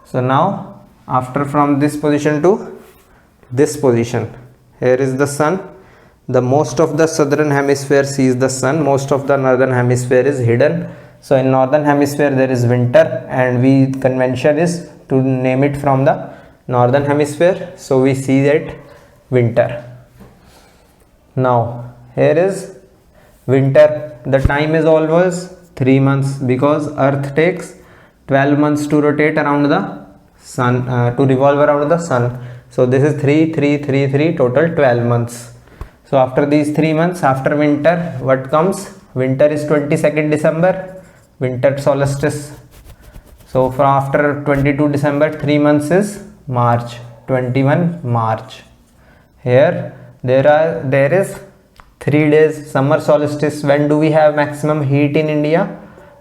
So now after from this position to this position, here is the sun. The most of the southern hemisphere sees the sun, most of the northern hemisphere is hidden. So in northern hemisphere there is winter, and we convention is to name it from the northern hemisphere, so we see that winter. Now here is winter. The time is always 3 months, because earth takes 12 months to rotate around the sun, to revolve around the sun. So this is 3 3 3 3, total 12 months. So after these 3 months, after winter, what comes? Winter is 22nd December, winter solstice. So from after 22 December, 3 months is March, 21 March. Here there is 3 days summer solstice. When do we have maximum heat in India?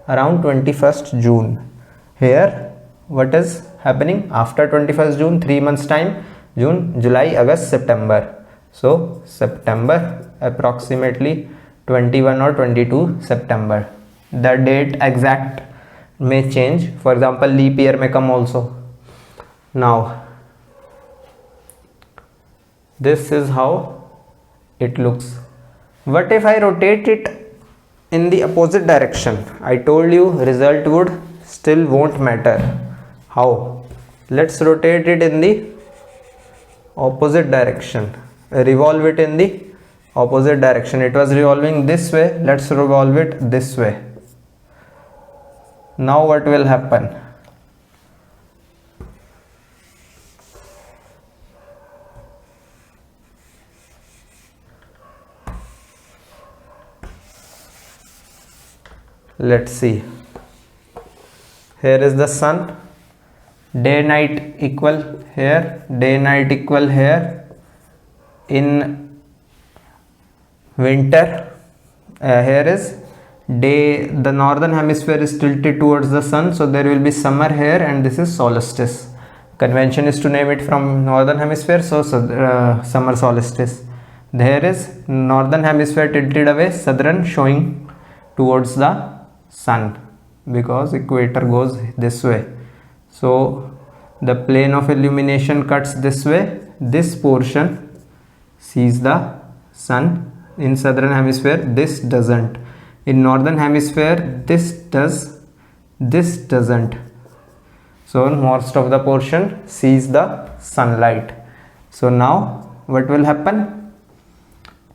Around 21st June. Here what is happening after 21st June? 3 months time, June, July, August, September. So September, approximately 21 or 22 September. The date exact may change, for example leap year may come also. Now this is how it looks. What if I rotate it in the opposite direction? I told you result would still won't matter. How? Let's rotate it in the opposite direction, revolve it in the opposite direction. It was revolving this way, let's revolve it this way. Now what will happen? Let's see. Here is the sun, day night equal here, day night equal here. In winter, here is day, the northern hemisphere is tilted towards the sun, so there will be summer here, and this is solstice. Convention is to name it from northern hemisphere, so summer solstice. There is northern hemisphere tilted away, southern showing towards the sun, because equator goes this way. So the plane of illumination cuts this way. This portion sees the sun. In southern hemisphere this doesn't. In northern hemisphere this does, this doesn't. So most of the portion sees the sunlight. So now what will happen?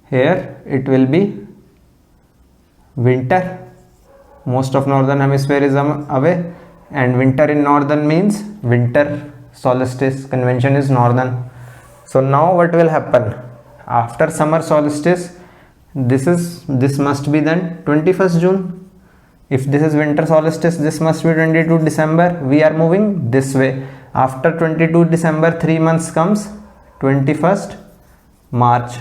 Here it will be winter. Most of northern hemisphere is away, and winter in northern means winter solstice. Convention is northern. So now what will happen? After summer solstice, this must be then 21st June. If this is winter solstice, this must be 22 December. We are moving this way. After 22 December, 3 months comes 21st March.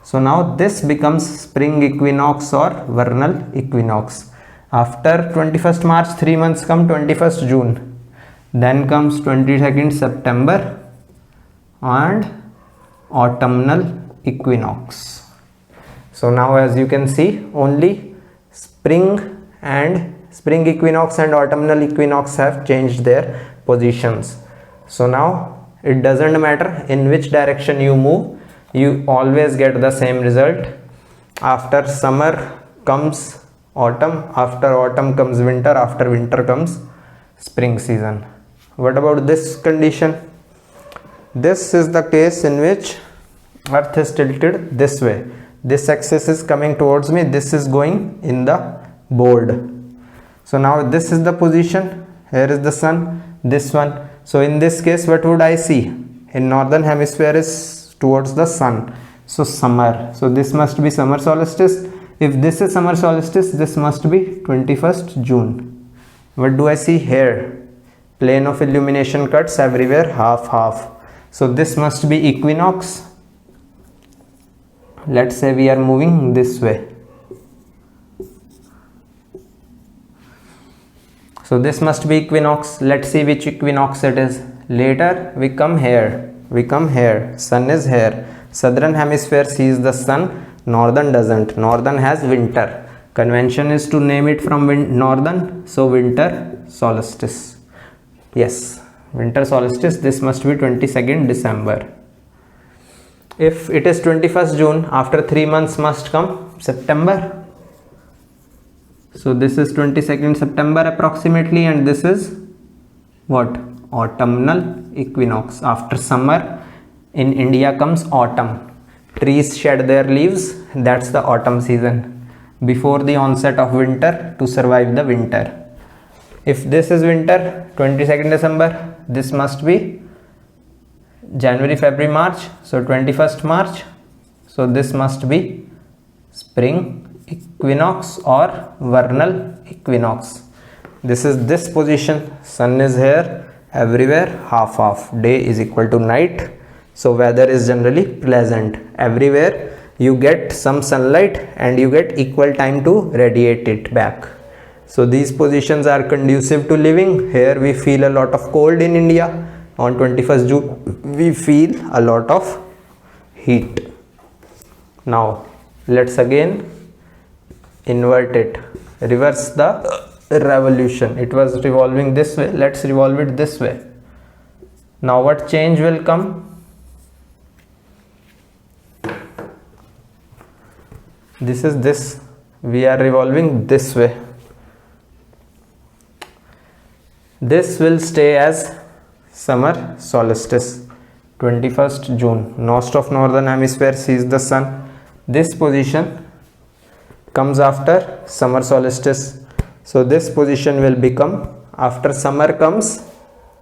So now this becomes spring equinox or vernal equinox. After 21st March, 3 months come 21st June. Then comes 22nd September and autumnal equinox. So now as you can see, only spring equinox and autumnal equinox have changed their positions. So now it doesn't matter in which direction you move, you always get the same result. After summer comes autumn, after autumn comes winter, after winter comes spring season. What about this condition? This is the case in which earth is tilted this way. This axis is coming towards me, this is going in the board. So now this is the position, here is the sun, this one. So in this case what would I see? In northern hemisphere is towards the sun, So summer. So this must be summer solstice. If this is summer solstice, this must be 21st June. What do I see here? Plane of illumination cuts everywhere, half half. So this must be equinox. Let's say we are moving this way. So this must be equinox. Let's see which equinox it is. Later we come here. Sun is here. Southern hemisphere sees the sun. Northern doesn't. Northern has winter. Convention is to name it from northern. So winter solstice. Yes, winter solstice. This must be 22nd December. If it is 21st June, after 3 months must come September. So this is 22nd September approximately, and this is what? Autumnal equinox. After summer in India comes autumn. Trees shed their leaves. That's the autumn season. Before the onset of winter to survive the winter. If this is winter, 22nd December, this must be January, February, March. So 21st March. So this must be spring equinox or vernal equinox. This is this position. Sun is here everywhere, half half. Day is equal to night. So weather is generally pleasant. Everywhere you get some sunlight and you get equal time to radiate it back. So these positions are conducive to living. Here we feel a lot of cold in India. On 21st June we feel a lot of heat. Now let's again invert it. Reverse the revolution. It was revolving this way. Let's revolve it this way. Now what change will come? This is this. We are revolving this way. This will stay as summer solstice. 21st June. North of northern hemisphere sees the sun. This position comes after summer solstice. So this position will become, after summer comes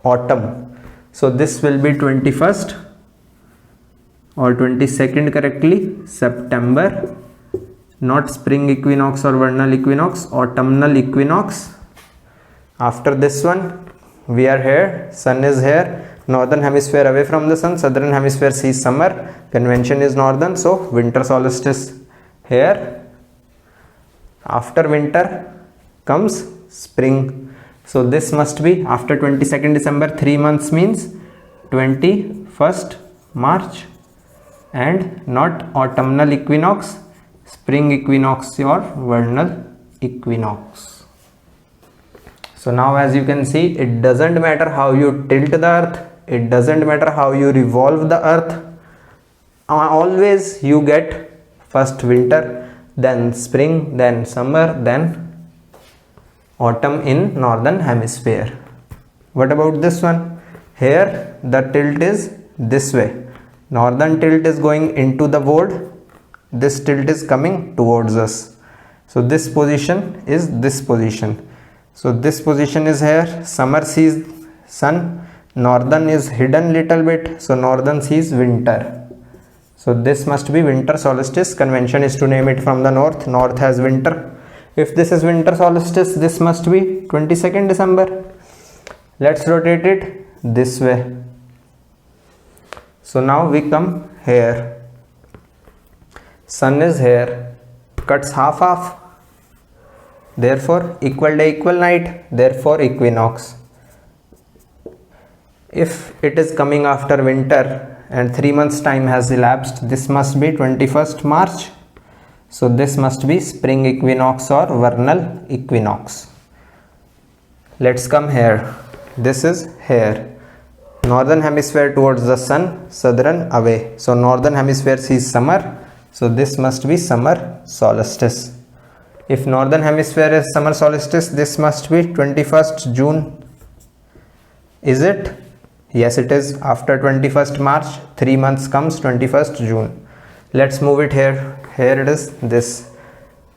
autumn. So this will be 21st or 22nd correctly, September. Not spring equinox or vernal equinox, autumnal equinox. After this one we are here, sun is here, northern hemisphere away from the sun, southern hemisphere sees summer, convention is northern, so winter solstice here. After winter comes spring. So this must be after 22nd December, 3 months means 21st March, and not autumnal equinox, spring equinox or vernal equinox. So now as you can see, it doesn't matter how you tilt the earth, it doesn't matter how you revolve the earth, always you get first winter, then spring, then summer, then autumn in northern hemisphere. What about this one? Here the tilt is this way. Northern tilt is going into the board, this tilt is coming towards us. So this position is this position. So this position is here, summer sees sun, northern is hidden little bit, so northern sees winter. So this must be winter solstice. Convention is to name it from the north. North has winter. If this is winter solstice, this must be 22nd December. Let's rotate it this way. So now we come here. Sun is here, cuts half half. Therefore equal day, equal night. Therefore equinox. If it is coming after winter and 3 months time has elapsed, this must be 21st March. So this must be spring equinox or vernal equinox. Let's come here. This is here. Northern hemisphere towards the sun, southern away. So northern hemisphere sees summer. So this must be summer solstice. If northern hemisphere is summer solstice, this must be 21st June. Is it? Yes, it is. After 21st March, 3 months comes 21st June. Let's move it here. Here it is, this.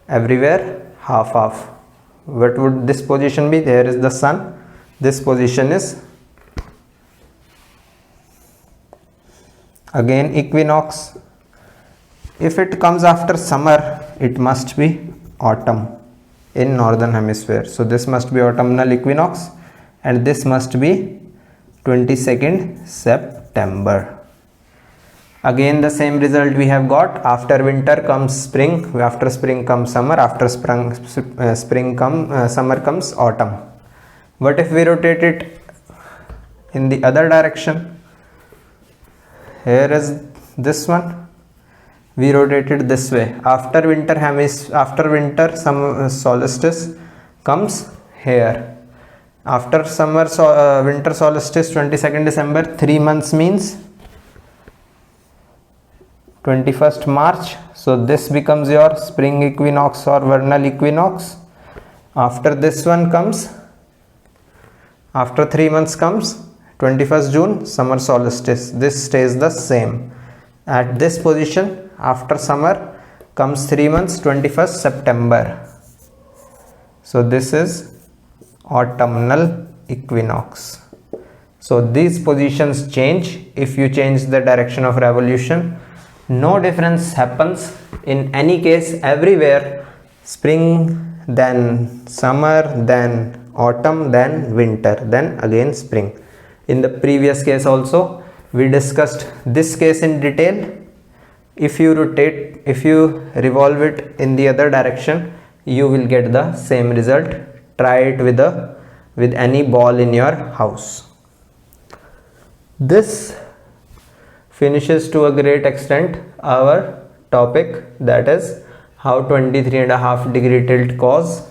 Everywhere, half half. What would this position be? There is the sun. This position is again equinox. If it comes after summer, it must be autumn in northern hemisphere. So this must be autumnal equinox, and this must be 22nd September. Again the same result we have got. After winter comes spring, after spring comes summer, after summer comes autumn. What if we rotate it in the other direction? Here is this one, we rotate it this way. After winter some solstice comes here. After winter solstice 22nd December, 3 months means 21st March. So this becomes your spring equinox or vernal equinox. After this one comes, after 3 months comes 21st June, summer solstice. This stays the same. At this position, after summer comes 3 months, 21st September. So this is autumnal equinox. So these positions change if you change the direction of revolution. No difference happens in any case. Everywhere spring, then summer, then autumn, then winter, then again spring. In the previous case also we discussed this case in detail. If you revolve it in the other direction, you will get the same result. Try it with any ball in your house. This finishes to a great extent our topic, that is how 23.5 degree tilt cause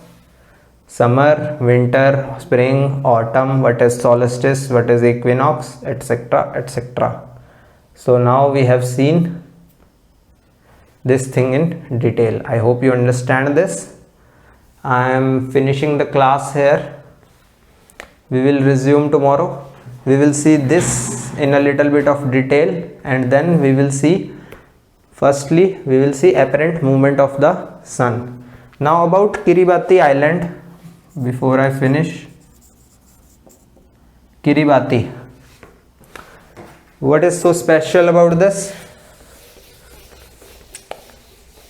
summer, winter, spring, autumn, what is solstice, what is equinox, etc., etc. So now we have seen this thing in detail. I hope you understand this. I am finishing the class here. We will resume tomorrow. We will see this in a little bit of detail, and then we will see, firstly we will see apparent movement of the sun. Now about Kiribati Island, before I finish. Kiribati, what is so special about this?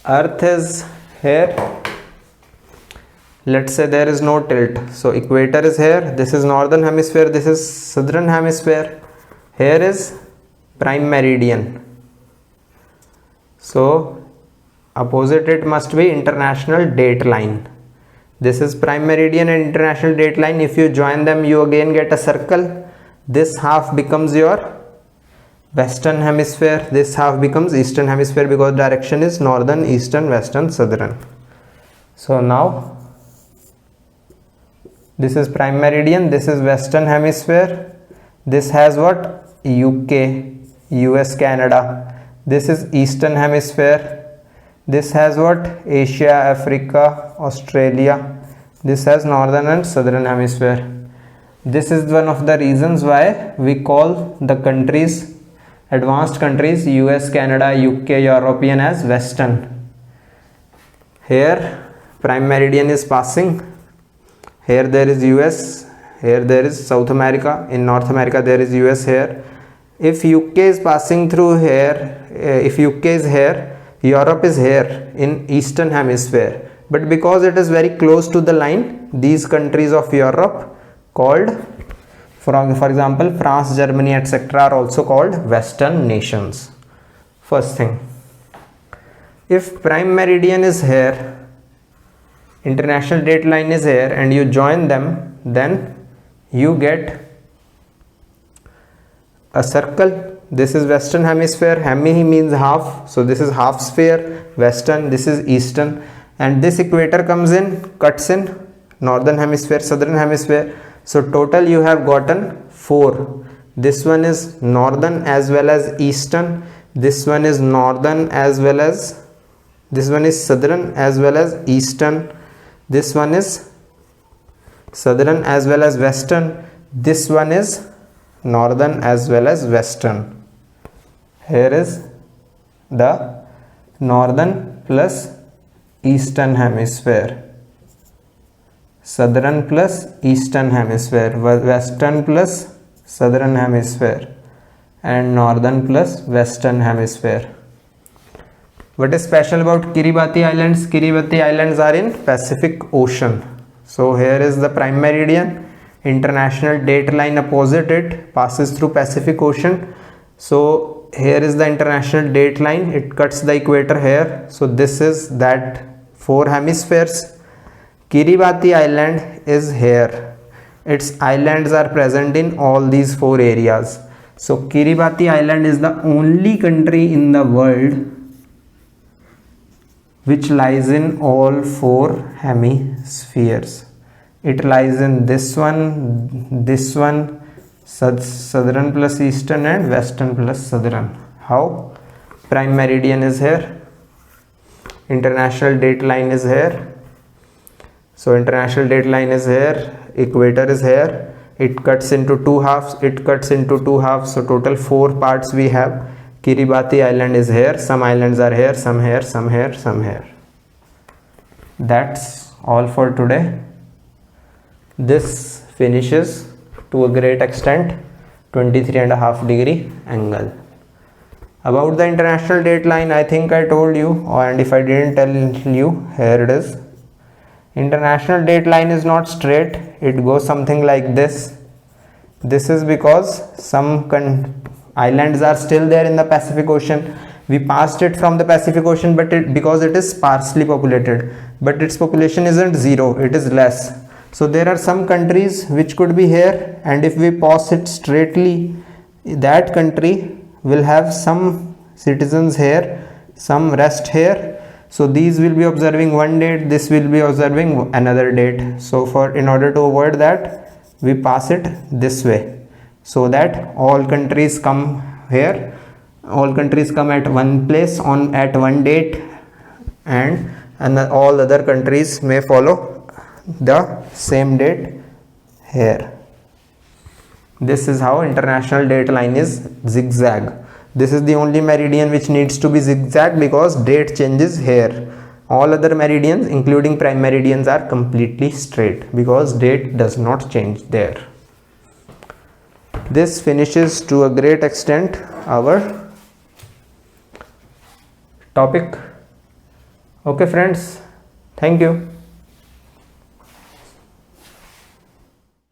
Earth is here. Let's say there is no tilt. So equator is here. This is northern hemisphere. This is southern hemisphere. Here is prime meridian. So opposite it must be international date line. This is prime meridian and international date line. If you join them, you again get a circle. This half becomes your western hemisphere. This half becomes eastern hemisphere because direction is northern, eastern, western, southern. So now this is prime meridian, this is western hemisphere, this has what? UK, US, Canada. This is eastern hemisphere, this has what? Asia, Africa, Australia. This has northern and southern hemisphere. This is one of the reasons why we call the countries, advanced countries, US, Canada, UK, European, as western. Here prime meridian is passing. Here there is US, here there is South America, in North America there is US here. If UK is passing through here, if UK is here, Europe is here in eastern hemisphere. But because it is very close to the line, these countries of Europe called, for example, France, Germany, etc. are also called western nations. First thing, if prime meridian is here, international date line is here, and you join them, then you get a circle. This is western hemisphere. Hemi means half, so this is half sphere, western, this is eastern, and this equator comes in, cuts in northern hemisphere, southern hemisphere. So total you have gotten 4. This one is northern as well as eastern, this one is northern as well as, this one is southern as well as eastern, this one is southern as well as western, this one is northern as well as western. Here is the northern plus eastern hemisphere, southern plus eastern hemisphere, western plus southern hemisphere, and northern plus western hemisphere. What is special about Kiribati Islands? Kiribati Islands are in Pacific Ocean. So here is the prime meridian. International date line opposite it passes through Pacific Ocean. So here is the international date line. It cuts the equator here. So this is that 4 hemispheres. Kiribati Island is here. Its islands are present in all these 4 areas. So Kiribati Island is the only country in the world which lies in all 4 hemispheres. It lies in this one, southern plus eastern and western plus southern. How? Prime meridian is here, international date line is here. So international date line is here, equator is here. It cuts into 2 halves. So total 4 parts we have. Kiribati Island is here, some islands are here, some here, some here, some here. That's all for today. This finishes to a great extent 23.5 degree angle. About the international date line, I think I told you, and if I didn't tell you, here it is. International date line is not straight, it goes something like this. This is because some islands are still there in the Pacific Ocean. We passed it from the Pacific Ocean, but because it is sparsely populated, but its population isn't zero, it is less. So there are some countries which could be here, and if we pass it straightly, that country will have some citizens here, some rest here. So these will be observing one date, this will be observing another date. So in order to avoid that, we pass it this way, so that all countries come here, all countries come at one place at one date, and all other countries may follow the same date here. This is how international date line is zigzag. This is the only meridian which needs to be zigzag because date changes here. All other meridians, including prime meridians, are completely straight because date does not change there. This finishes to a great extent our topic. Okay friends, thank you.